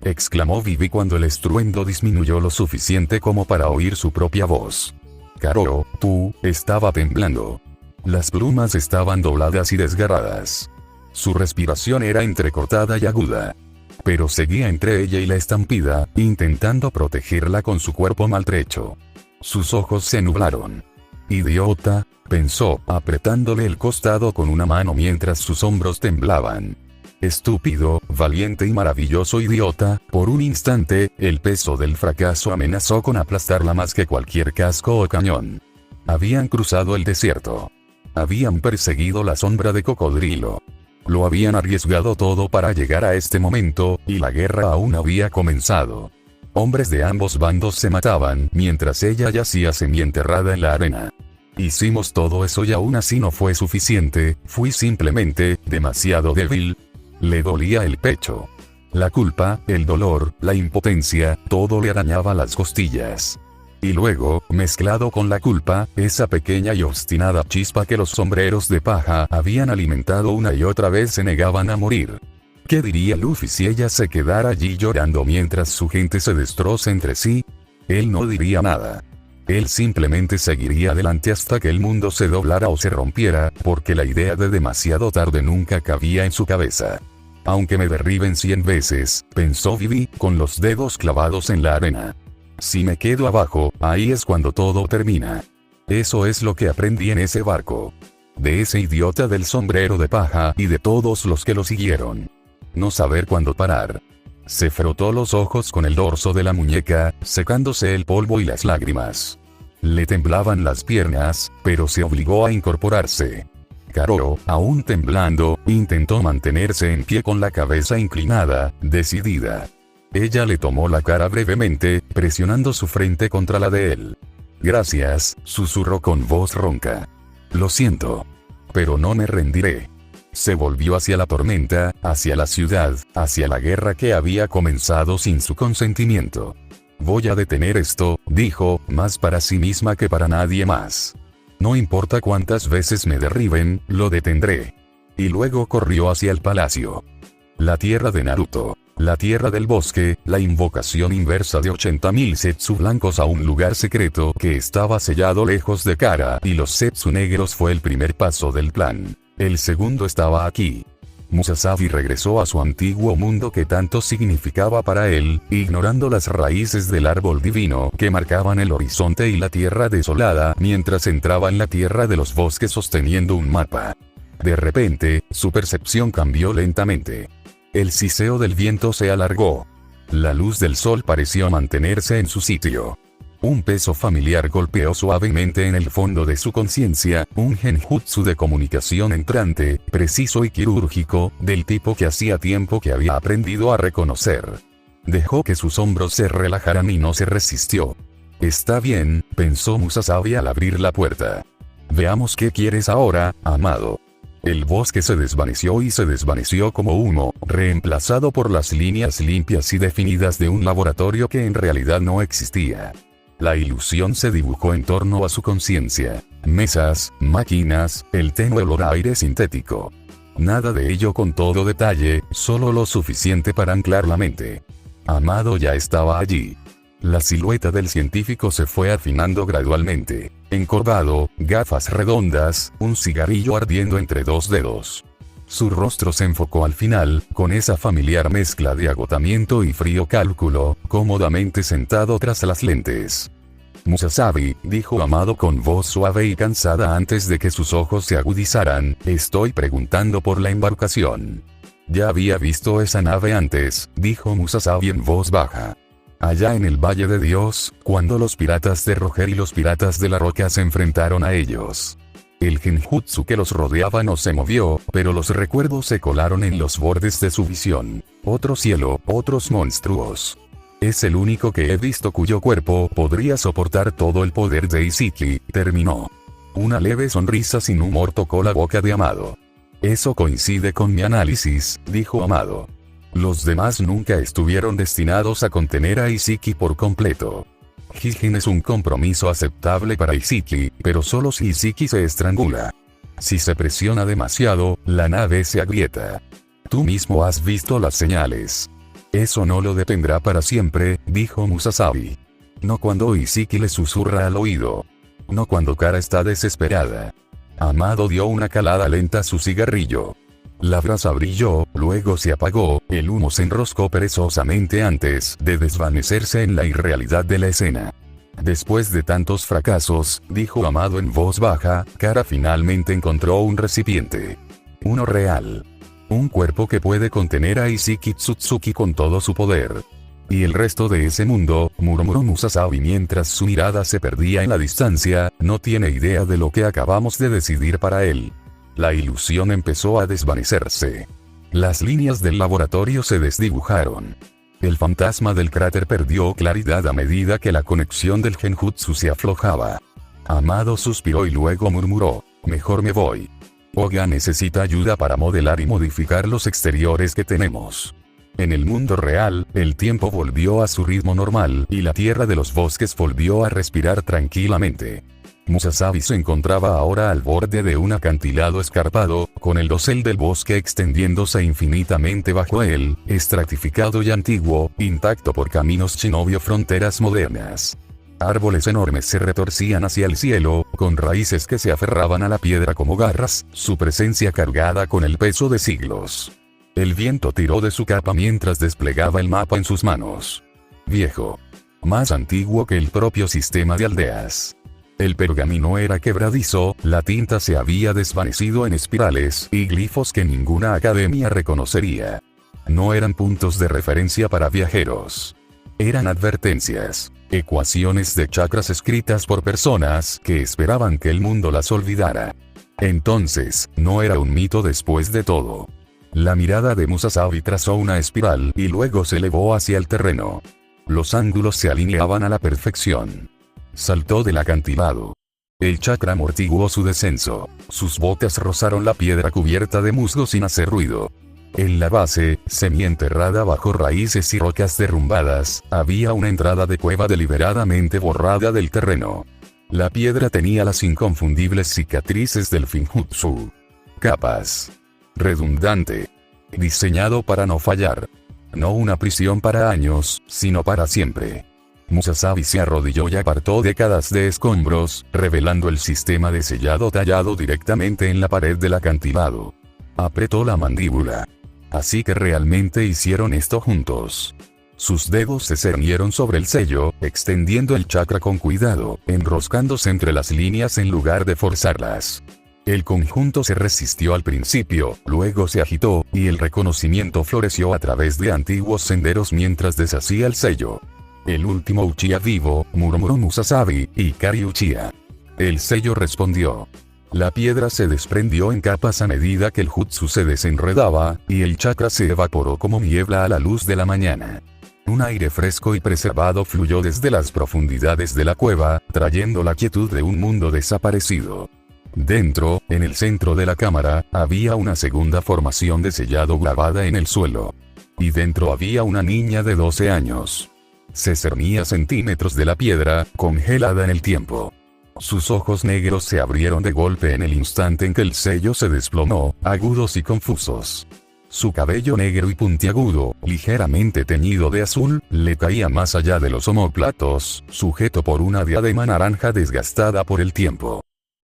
exclamó Vivi cuando el estruendo disminuyó lo suficiente como para oír su propia voz. Caro, tú, estaba temblando. Las plumas estaban dobladas y desgarradas. Su respiración era entrecortada y aguda. Pero seguía entre ella y la estampida, intentando protegerla con su cuerpo maltrecho. Sus ojos se nublaron. Idiota, pensó, apretándole el costado con una mano mientras sus hombros temblaban. Estúpido, valiente y maravilloso idiota, por un instante, el peso del fracaso amenazó con aplastarla más que cualquier casco o cañón. Habían cruzado el desierto. Habían perseguido la sombra de cocodrilo. Lo habían arriesgado todo para llegar a este momento, y la guerra aún había comenzado. Hombres de ambos bandos se mataban mientras ella yacía semienterrada en la arena. Hicimos todo eso y aún así no fue suficiente, fui simplemente demasiado débil. Le dolía el pecho. La culpa, el dolor, la impotencia, todo le arañaba las costillas. Y luego, mezclado con la culpa, esa pequeña y obstinada chispa que los sombreros de paja habían alimentado una y otra vez se negaban a morir. ¿Qué diría Luffy si ella se quedara allí llorando mientras su gente se destroza entre sí? Él no diría nada. Él simplemente seguiría adelante hasta que el mundo se doblara o se rompiera, porque la idea de demasiado tarde nunca cabía en su cabeza. Aunque me derriben 100 veces, pensó Vivi, con los dedos clavados en la arena. Si me quedo abajo, ahí es cuando todo termina. Eso es lo que aprendí en ese barco. De ese idiota del sombrero de paja y de todos los que lo siguieron. No saber cuándo parar. Se frotó los ojos con el dorso de la muñeca, secándose el polvo y las lágrimas. Le temblaban las piernas, pero se obligó a incorporarse. Caro, aún temblando, intentó mantenerse en pie con la cabeza inclinada, decidida. Ella le tomó la cara brevemente, presionando su frente contra la de él. Gracias, susurró con voz ronca. Lo siento. Pero no me rendiré. Se volvió hacia la tormenta, hacia la ciudad, hacia la guerra que había comenzado sin su consentimiento. Voy a detener esto, dijo, más para sí misma que para nadie más. No importa cuántas veces me derriben, lo detendré. Y luego corrió hacia el palacio. La tierra de Naruto. La tierra del bosque, la invocación inversa de 80.000 Zetsu blancos a un lugar secreto que estaba sellado lejos de Kara y los Zetsu negros fue el primer paso del plan. El segundo estaba aquí. Musasabi regresó a su antiguo mundo que tanto significaba para él, ignorando las raíces del árbol divino que marcaban el horizonte y la tierra desolada mientras entraba en la tierra de los bosques sosteniendo un mapa. De repente, su percepción cambió lentamente. El siseo del viento se alargó. La luz del sol pareció mantenerse en su sitio. Un peso familiar golpeó suavemente en el fondo de su conciencia, un genjutsu de comunicación entrante, preciso y quirúrgico, del tipo que hacía tiempo que había aprendido a reconocer. Dejó que sus hombros se relajaran y no se resistió. Está bien, pensó Musasabi al abrir la puerta. Veamos qué quieres ahora, amado. El bosque se desvaneció como humo, reemplazado por las líneas limpias y definidas de un laboratorio que en realidad no existía. La ilusión se dibujó en torno a su conciencia. Mesas, máquinas, el tenue olor a aire sintético. Nada de ello con todo detalle, solo lo suficiente para anclar la mente. Amado ya estaba allí. La silueta del científico se fue afinando gradualmente. Encorvado, gafas redondas, un cigarrillo ardiendo entre dos dedos. Su rostro se enfocó al final, con esa familiar mezcla de agotamiento y frío cálculo, cómodamente sentado tras las lentes. Musasabi, dijo Amado con voz suave y cansada antes de que sus ojos se agudizaran, estoy preguntando por la embarcación. Ya había visto esa nave antes, dijo Musasabi en voz baja. Allá en el Valle de Dios, cuando los piratas de Roger y los piratas de la Roca se enfrentaron a ellos. El genjutsu que los rodeaba no se movió, pero los recuerdos se colaron en los bordes de su visión. Otro cielo, otros monstruos. Es el único que he visto cuyo cuerpo podría soportar todo el poder de Isiki, terminó. Una leve sonrisa sin humor tocó la boca de Amado. Eso coincide con mi análisis, dijo Amado. Los demás nunca estuvieron destinados a contener a Isiki por completo. Hijin es un compromiso aceptable para Isiki, pero solo si Isiki se estrangula. Si se presiona demasiado, la nave se agrieta. Tú mismo has visto las señales. Eso no lo detendrá para siempre, dijo Musasabi. No cuando Isiki le susurra al oído. No cuando Kara está desesperada. Amado dio una calada lenta a su cigarrillo. La brasa brilló, luego se apagó, el humo se enroscó perezosamente antes de desvanecerse en la irrealidad de la escena. Después de tantos fracasos, dijo Amado en voz baja, Kara finalmente encontró un recipiente. Uno real. Un cuerpo que puede contener a Isiki Tsutsuki con todo su poder. Y el resto de ese mundo, murmuró Musasabi mientras su mirada se perdía en la distancia, no tiene idea de lo que acabamos de decidir para él. La ilusión empezó a desvanecerse. Las líneas del laboratorio se desdibujaron. El fantasma del cráter perdió claridad a medida que la conexión del genjutsu se aflojaba. Amado suspiró y luego murmuró, mejor me voy. Oga necesita ayuda para modelar y modificar los exteriores que tenemos. En el mundo real, el tiempo volvió a su ritmo normal y la tierra de los bosques volvió a respirar tranquilamente. Musasabi se encontraba ahora al borde de un acantilado escarpado, con el dosel del bosque extendiéndose infinitamente bajo él, estratificado y antiguo, intacto por caminos shinobi o fronteras modernas. Árboles enormes se retorcían hacia el cielo, con raíces que se aferraban a la piedra como garras, su presencia cargada con el peso de siglos. El viento tiró de su capa mientras desplegaba el mapa en sus manos. Viejo. Más antiguo que el propio sistema de aldeas. El pergamino era quebradizo, la tinta se había desvanecido en espirales y glifos que ninguna academia reconocería. No eran puntos de referencia para viajeros. Eran advertencias, ecuaciones de chakras escritas por personas que esperaban que el mundo las olvidara. Entonces, no era un mito después de todo. La mirada de Musasabi trazó una espiral y luego se elevó hacia el terreno. Los ángulos se alineaban a la perfección. Saltó del acantilado. El chakra amortiguó su descenso. Sus botas rozaron la piedra cubierta de musgo sin hacer ruido. En la base, semienterrada bajo raíces y rocas derrumbadas, había una entrada de cueva deliberadamente borrada del terreno. La piedra tenía las inconfundibles cicatrices del Finjutsu. Capas. Redundante. Diseñado para no fallar. No una prisión para años, sino para siempre. Musasabi se arrodilló y apartó décadas de escombros, revelando el sistema de sellado tallado directamente en la pared del acantilado. Apretó la mandíbula. Así que realmente hicieron esto juntos. Sus dedos se cernieron sobre el sello, extendiendo el chakra con cuidado, enroscándose entre las líneas en lugar de forzarlas. El conjunto se resistió al principio, luego se agitó, y el reconocimiento floreció a través de antiguos senderos mientras deshacía el sello. El último Uchiha vivo, murmuró Musasabi, Ikari Uchiha. El sello respondió. La piedra se desprendió en capas a medida que el jutsu se desenredaba, y el chakra se evaporó como niebla a la luz de la mañana. Un aire fresco y preservado fluyó desde las profundidades de la cueva, trayendo la quietud de un mundo desaparecido. Dentro, en el centro de la cámara, había una segunda formación de sellado grabada en el suelo. Y dentro había una niña de 12 años. Se cernía centímetros de la piedra, congelada en el tiempo. Sus ojos negros se abrieron de golpe en el instante en que el sello se desplomó, agudos y confusos. Su cabello negro y puntiagudo, ligeramente teñido de azul, le caía más allá de los omóplatos, sujeto por una diadema naranja desgastada por el tiempo.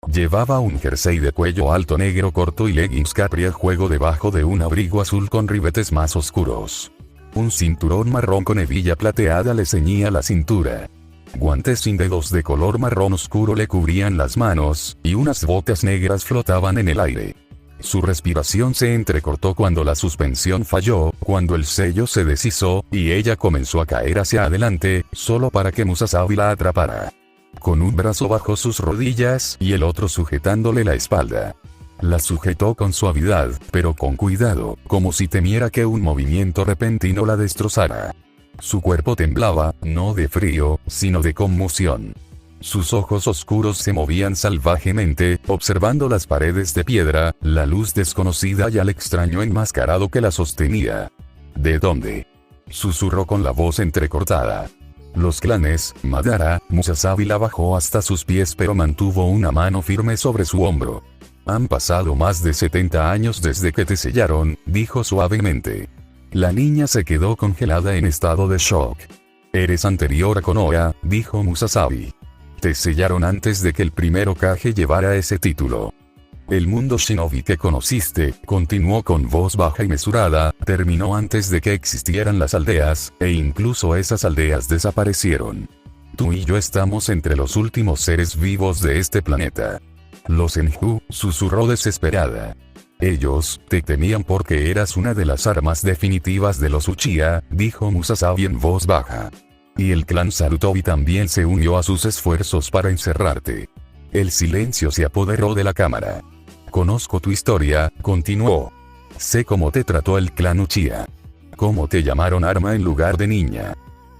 Llevaba un jersey de cuello alto negro corto y leggings capri a juego debajo de un abrigo azul con ribetes más oscuros. Un cinturón marrón con hebilla plateada le ceñía la cintura. Guantes sin dedos de color marrón oscuro le cubrían las manos, y unas botas negras flotaban en el aire. Su respiración se entrecortó cuando la suspensión falló, cuando el sello se deshizo, y ella comenzó a caer hacia adelante, solo para que Musasabi la atrapara. Con un brazo bajo sus rodillas y el otro sujetándole la espalda. La sujetó con suavidad, pero con cuidado, como si temiera que un movimiento repentino la destrozara. Su cuerpo temblaba, no de frío, sino de conmoción. Sus ojos oscuros se movían salvajemente, observando las paredes de piedra, la luz desconocida y al extraño enmascarado que la sostenía. ¿De dónde? Susurró con la voz entrecortada. Los clanes, Madara. Musasabi la bajó hasta sus pies pero mantuvo una mano firme sobre su hombro. Han pasado más de 70 años desde que te sellaron, dijo suavemente. La niña se quedó congelada en estado de shock. Eres anterior a Konoha, dijo Musasabi. Te sellaron antes de que el primer Hokage llevara ese título. El mundo shinobi que conociste, continuó con voz baja y mesurada, terminó antes de que existieran las aldeas, e incluso esas aldeas desaparecieron. Tú y yo estamos entre los últimos seres vivos de este planeta. Los Senju, susurró desesperada. Ellos, te temían porque eras una de las armas definitivas de los Uchiha, dijo Musasabi en voz baja. Y el clan Sarutobi también se unió a sus esfuerzos para encerrarte. El silencio se apoderó de la cámara. Conozco tu historia, continuó. Sé cómo te trató el clan Uchiha. Cómo te llamaron arma en lugar de niña.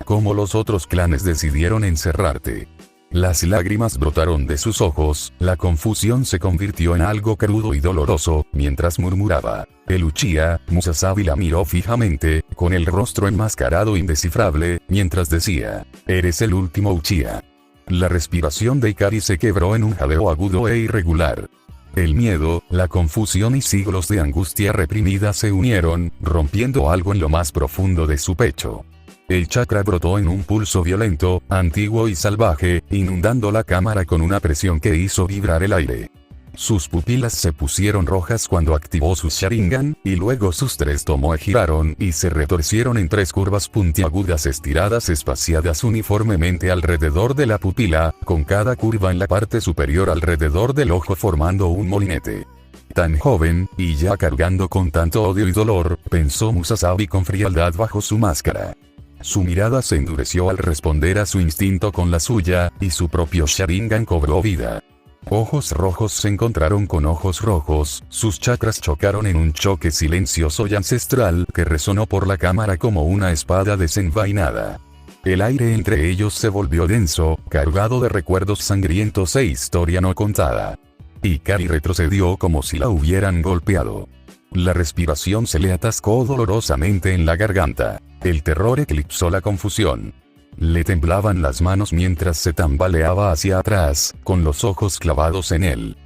Cómo los otros clanes decidieron encerrarte. Las lágrimas brotaron de sus ojos, la confusión se convirtió en algo crudo y doloroso, mientras murmuraba. El Uchiha. Musasabi la miró fijamente, con el rostro enmascarado indescifrable, mientras decía, eres el último Uchiha. La respiración de Ikari se quebró en un jadeo agudo e irregular. El miedo, la confusión y siglos de angustia reprimida se unieron, rompiendo algo en lo más profundo de su pecho. El chakra brotó en un pulso violento, antiguo y salvaje, inundando la cámara con una presión que hizo vibrar el aire. Sus pupilas se pusieron rojas cuando activó su Sharingan, y luego sus tres tomoe giraron y se retorcieron en tres curvas puntiagudas estiradas espaciadas uniformemente alrededor de la pupila, con cada curva en la parte superior alrededor del ojo formando un molinete. Tan joven, y ya cargando con tanto odio y dolor, pensó Musasabi con frialdad bajo su máscara. Su mirada se endureció al responder a su instinto con la suya, y su propio Sharingan cobró vida. Ojos rojos se encontraron con ojos rojos, sus chakras chocaron en un choque silencioso y ancestral que resonó por la cámara como una espada desenvainada. El aire entre ellos se volvió denso, cargado de recuerdos sangrientos e historia no contada. Ikari retrocedió como si la hubieran golpeado. La respiración se le atascó dolorosamente en la garganta. El terror eclipsó la confusión. Le temblaban las manos mientras se tambaleaba hacia atrás, con los ojos clavados en él.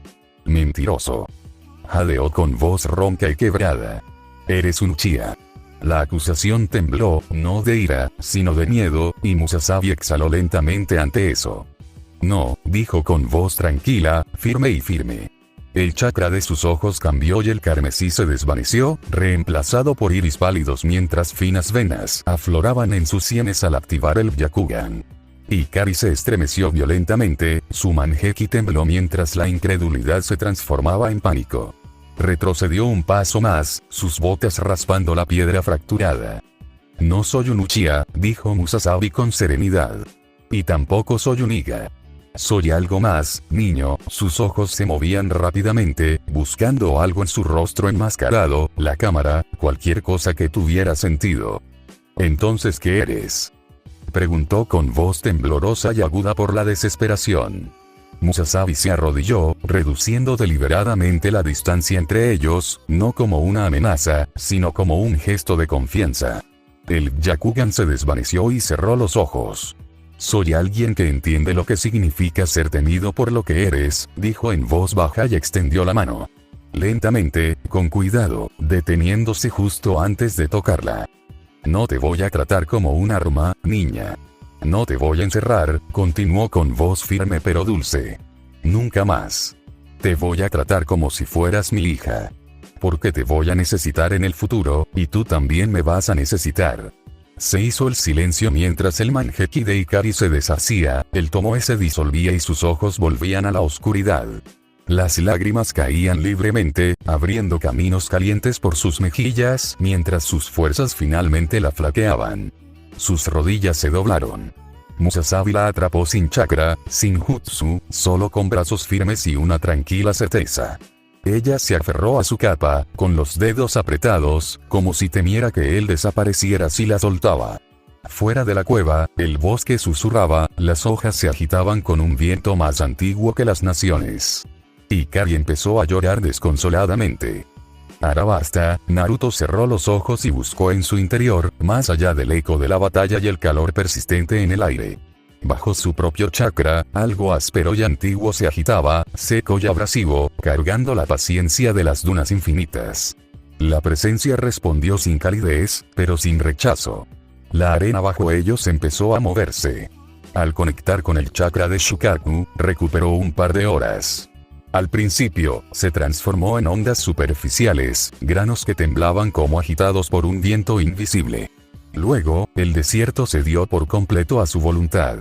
Mentiroso. Jadeó con voz ronca y quebrada. Eres un Uchiha. La acusación tembló, no de ira, sino de miedo, y Musasabi exhaló lentamente ante eso. No, dijo con voz tranquila, firme y firme. El chakra de sus ojos cambió y el carmesí se desvaneció, reemplazado por iris pálidos mientras finas venas afloraban en sus sienes al activar el Byakugan. Ikari se estremeció violentamente, su manjeki tembló mientras la incredulidad se transformaba en pánico. Retrocedió un paso más, sus botas raspando la piedra fracturada. No soy un Uchiha, dijo Musasabi con serenidad. Y tampoco soy un Iga. Soy algo más, niño. Sus ojos se movían rápidamente, buscando algo en su rostro enmascarado, la cámara, cualquier cosa que tuviera sentido. ¿Entonces qué eres?, preguntó con voz temblorosa y aguda por la desesperación. Musasabi se arrodilló, reduciendo deliberadamente la distancia entre ellos, no como una amenaza, sino como un gesto de confianza. El Byakugan se desvaneció y cerró los ojos. Soy alguien que entiende lo que significa ser temido por lo que eres, dijo en voz baja y extendió la mano. Lentamente, con cuidado, deteniéndose justo antes de tocarla. No te voy a tratar como un arma, niña. No te voy a encerrar, continuó con voz firme pero dulce. Nunca más. Te voy a tratar como si fueras mi hija. Porque te voy a necesitar en el futuro, y tú también me vas a necesitar. Se hizo el silencio mientras el Manjeki de Ikari se deshacía, el Tomoe se disolvía y sus ojos volvían a la oscuridad. Las lágrimas caían libremente, abriendo caminos calientes por sus mejillas mientras sus fuerzas finalmente la flaqueaban. Sus rodillas se doblaron. Musasabi la atrapó sin chakra, sin jutsu, solo con brazos firmes y una tranquila certeza. Ella se aferró a su capa, con los dedos apretados, como si temiera que él desapareciera si la soltaba. Fuera de la cueva, el bosque susurraba, las hojas se agitaban con un viento más antiguo que las naciones. Ikari empezó a llorar desconsoladamente. Arabasta, Naruto cerró los ojos y buscó en su interior, más allá del eco de la batalla y el calor persistente en el aire. Bajo su propio chakra, algo áspero y antiguo se agitaba, seco y abrasivo, cargando la paciencia de las dunas infinitas. La presencia respondió sin calidez, pero sin rechazo. La arena bajo ellos empezó a moverse. Al conectar con el chakra de Shukaku, recuperó un par de horas. Al principio, se transformó en ondas superficiales, granos que temblaban como agitados por un viento invisible. Luego, el desierto cedió por completo a su voluntad.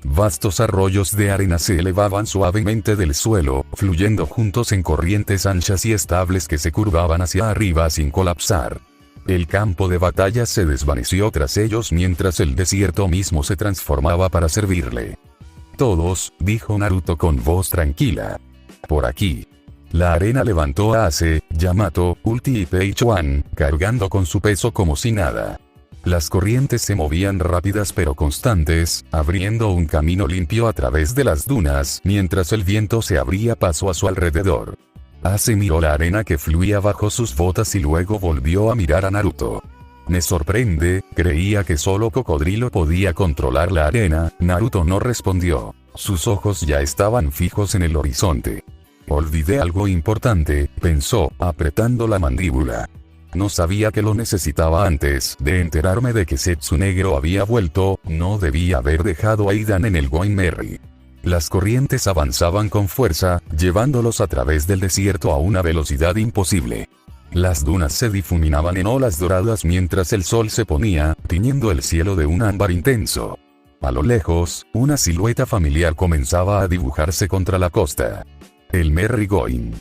Vastos arroyos de arena se elevaban suavemente del suelo, fluyendo juntos en corrientes anchas y estables que se curvaban hacia arriba sin colapsar. El campo de batalla se desvaneció tras ellos mientras el desierto mismo se transformaba para servirle. Todos, dijo Naruto con voz tranquila. Por aquí. La arena levantó a Ase, Yamato, Ulti y Peichuan, cargando con su peso como si nada. Las corrientes se movían rápidas pero constantes, abriendo un camino limpio a través de las dunas, mientras el viento se abría paso a su alrededor. Ase miró la arena que fluía bajo sus botas y luego volvió a mirar a Naruto. Me sorprende, creía que solo Cocodrilo podía controlar la arena. Naruto no respondió. Sus ojos ya estaban fijos en el horizonte. Olvidé algo importante, pensó, apretando la mandíbula. No sabía que lo necesitaba antes de enterarme de que Zetsu Negro había vuelto, no debía haber dejado a Idan en el Going Merry. Las corrientes avanzaban con fuerza, llevándolos a través del desierto a una velocidad imposible. Las dunas se difuminaban en olas doradas mientras el sol se ponía, tiñendo el cielo de un ámbar intenso. A lo lejos, una silueta familiar comenzaba a dibujarse contra la costa. El Merry Going.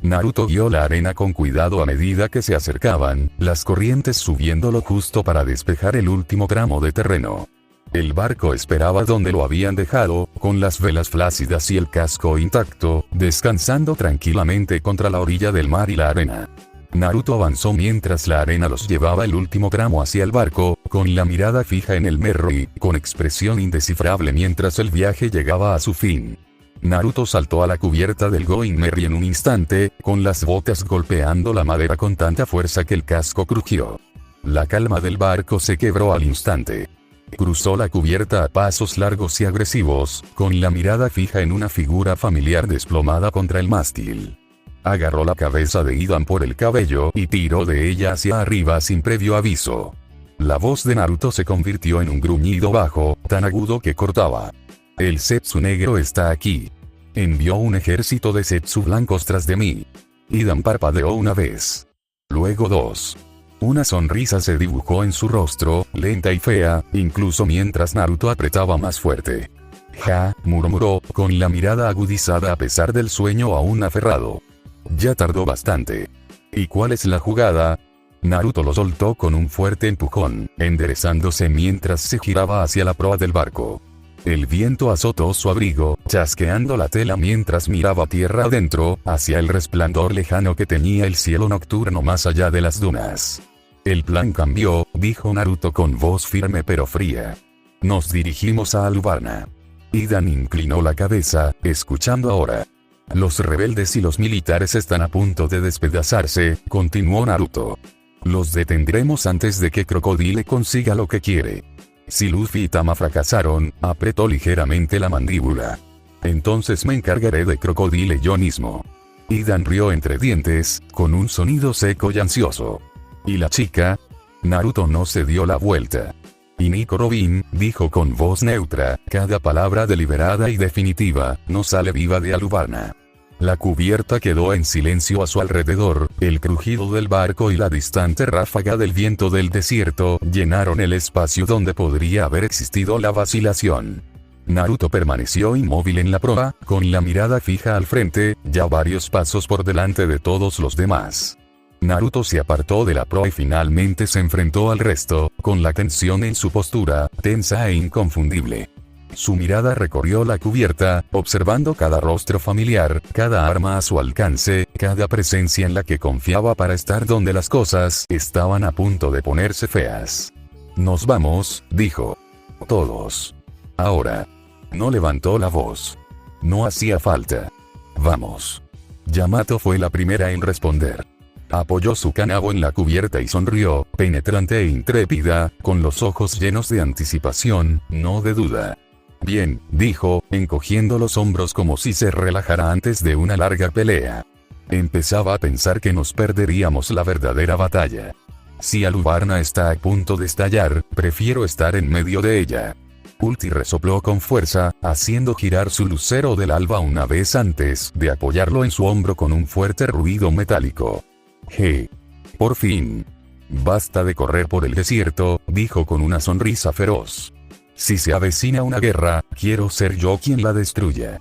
Naruto guió la arena con cuidado a medida que se acercaban, las corrientes subiéndolo justo para despejar el último tramo de terreno. El barco esperaba donde lo habían dejado, con las velas flácidas y el casco intacto, descansando tranquilamente contra la orilla del mar y la arena. Naruto avanzó mientras la arena los llevaba el último tramo hacia el barco, con la mirada fija en el Merry, con expresión indescifrable mientras el viaje llegaba a su fin. Naruto saltó a la cubierta del Going Merry en un instante, con las botas golpeando la madera con tanta fuerza que el casco crujió. La calma del barco se quebró al instante. Cruzó la cubierta a pasos largos y agresivos, con la mirada fija en una figura familiar desplomada contra el mástil. Agarró la cabeza de Idan por el cabello y tiró de ella hacia arriba sin previo aviso. La voz de Naruto se convirtió en un gruñido bajo, tan agudo que cortaba. El Zetsu Negro está aquí. Envió un ejército de Zetsu blancos tras de mí. Idan parpadeó una vez. Luego dos. Una sonrisa se dibujó en su rostro, lenta y fea, incluso mientras Naruto apretaba más fuerte. Ja, murmuró, con la mirada agudizada a pesar del sueño aún aferrado. Ya tardó bastante. ¿Y cuál es la jugada? Naruto lo soltó con un fuerte empujón, enderezándose mientras se giraba hacia la proa del barco. El viento azotó su abrigo, chasqueando la tela mientras miraba tierra adentro, hacia el resplandor lejano que tenía el cielo nocturno más allá de las dunas. El plan cambió, dijo Naruto con voz firme pero fría. Nos dirigimos a Alubarna. Hidan inclinó la cabeza, escuchando ahora. Los rebeldes y los militares están a punto de despedazarse, continuó Naruto. Los detendremos antes de que Crocodile consiga lo que quiere. Si Luffy y Tama fracasaron, apretó ligeramente la mandíbula. Entonces me encargaré de Crocodile yo mismo. Hidan rió entre dientes, con un sonido seco y ansioso. ¿Y la chica? Naruto no se dio la vuelta. Y Nico Robin, dijo con voz neutra, cada palabra deliberada y definitiva, no sale viva de Alubarna. La cubierta quedó en silencio a su alrededor, el crujido del barco y la distante ráfaga del viento del desierto llenaron el espacio donde podría haber existido la vacilación. Naruto permaneció inmóvil en la proa, con la mirada fija al frente, ya varios pasos por delante de todos los demás. Naruto se apartó de la proa y finalmente se enfrentó al resto, con la tensión en su postura, tensa e inconfundible. Su mirada recorrió la cubierta, observando cada rostro familiar, cada arma a su alcance, cada presencia en la que confiaba para estar donde las cosas estaban a punto de ponerse feas. «Nos vamos», dijo. «Todos. Ahora». No levantó la voz. No hacía falta. «Vamos». Yamato fue la primera en responder. Apoyó su kanabo en la cubierta y sonrió, penetrante e intrépida, con los ojos llenos de anticipación, no de duda. «Bien», dijo, encogiendo los hombros como si se relajara antes de una larga pelea. Empezaba a pensar que nos perderíamos la verdadera batalla. Si Alubarna está a punto de estallar, prefiero estar en medio de ella. Ulti resopló con fuerza, haciendo girar su lucero del alba una vez antes de apoyarlo en su hombro con un fuerte ruido metálico. Por fin. Basta de correr por el desierto, dijo con una sonrisa feroz. Si se avecina una guerra, quiero ser yo quien la destruya.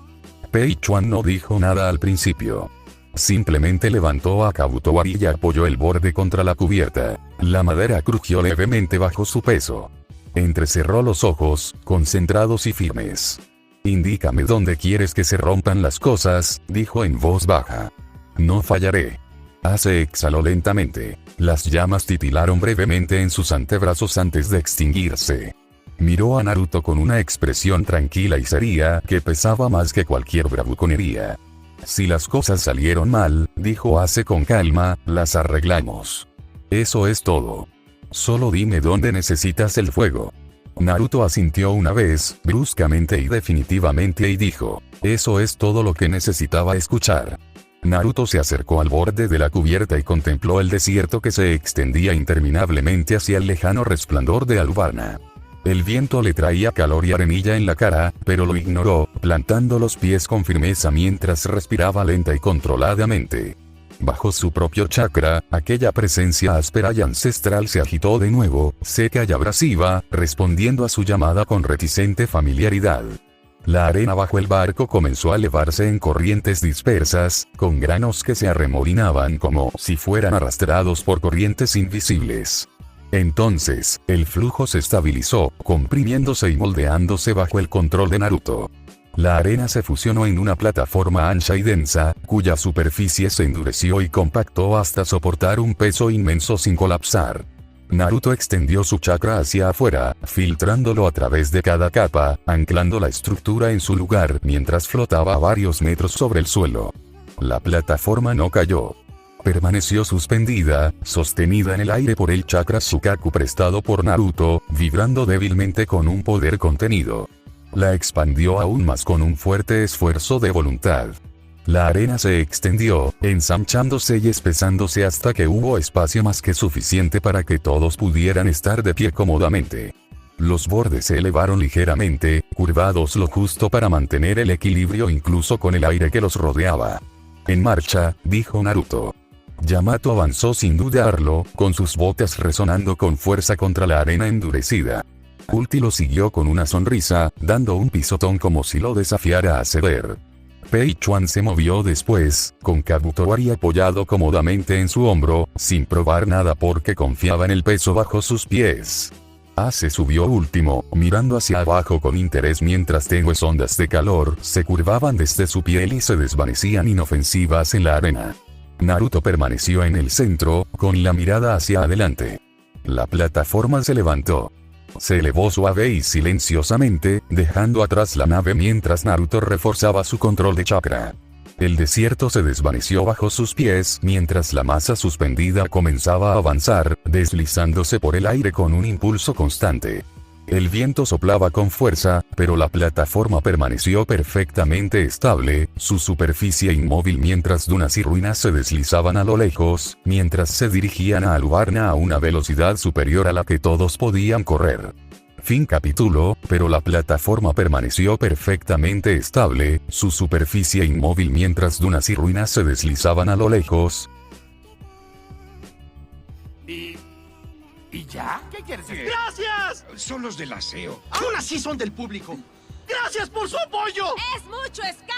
Pei Chuan no dijo nada al principio. Simplemente levantó a Kabutoari y apoyó el borde contra la cubierta. La madera crujió levemente bajo su peso. Entrecerró los ojos, concentrados y firmes. «Indícame dónde quieres que se rompan las cosas», dijo en voz baja. «No fallaré». Ace exhaló lentamente. Las llamas titilaron brevemente en sus antebrazos antes de extinguirse. Miró a Naruto con una expresión tranquila y seria que pesaba más que cualquier bravuconería. «Si las cosas salieron mal», dijo Ace con calma, «las arreglamos. Eso es todo. Solo dime dónde necesitas el fuego». Naruto asintió una vez, bruscamente y definitivamente y dijo, «Eso es todo lo que necesitaba escuchar». Naruto se acercó al borde de la cubierta y contempló el desierto que se extendía interminablemente hacia el lejano resplandor de Alubarna. El viento le traía calor y arenilla en la cara, pero lo ignoró, plantando los pies con firmeza mientras respiraba lenta y controladamente. Bajo su propio chakra, aquella presencia áspera y ancestral se agitó de nuevo, seca y abrasiva, respondiendo a su llamada con reticente familiaridad. La arena bajo el barco comenzó a elevarse en corrientes dispersas, con granos que se arremolinaban como si fueran arrastrados por corrientes invisibles. Entonces, el flujo se estabilizó, comprimiéndose y moldeándose bajo el control de Naruto. La arena se fusionó en una plataforma ancha y densa, cuya superficie se endureció y compactó hasta soportar un peso inmenso sin colapsar. Naruto extendió su chakra hacia afuera, filtrándolo a través de cada capa, anclando la estructura en su lugar mientras flotaba a varios metros sobre el suelo. La plataforma no cayó. Permaneció suspendida, sostenida en el aire por el chakra Sukaku prestado por Naruto, vibrando débilmente con un poder contenido. La expandió aún más con un fuerte esfuerzo de voluntad. La arena se extendió, ensanchándose y espesándose hasta que hubo espacio más que suficiente para que todos pudieran estar de pie cómodamente. Los bordes se elevaron ligeramente, curvados lo justo para mantener el equilibrio incluso con el aire que los rodeaba. «En marcha», dijo Naruto. Yamato avanzó sin dudarlo, con sus botas resonando con fuerza contra la arena endurecida. Ulti lo siguió con una sonrisa, dando un pisotón como si lo desafiara a ceder. Pei Chuan se movió después, con Kabutoari apoyado cómodamente en su hombro, sin probar nada porque confiaba en el peso bajo sus pies. Ace subió último, mirando hacia abajo con interés mientras tenues ondas de calor se curvaban desde su piel y se desvanecían inofensivas en la arena. Naruto permaneció en el centro, con la mirada hacia adelante. La plataforma se levantó. Se elevó suave y silenciosamente, dejando atrás la nave mientras Naruto reforzaba su control de chakra. El desierto se desvaneció bajo sus pies mientras la masa suspendida comenzaba a avanzar, deslizándose por el aire con un impulso constante. El viento soplaba con fuerza, pero la plataforma permaneció perfectamente estable, su superficie inmóvil mientras dunas y ruinas se deslizaban a lo lejos, mientras se dirigían a Alubarna a una velocidad superior a la que todos podían correr. Fin capítulo, pero la plataforma permaneció perfectamente estable, su superficie inmóvil mientras dunas y ruinas se deslizaban a lo lejos. ¿Y ya? ¿Qué quieres decir? ¡Gracias! Son los del aseo. Aún así son del público. ¡Gracias por su apoyo! ¡Es mucho escándalo!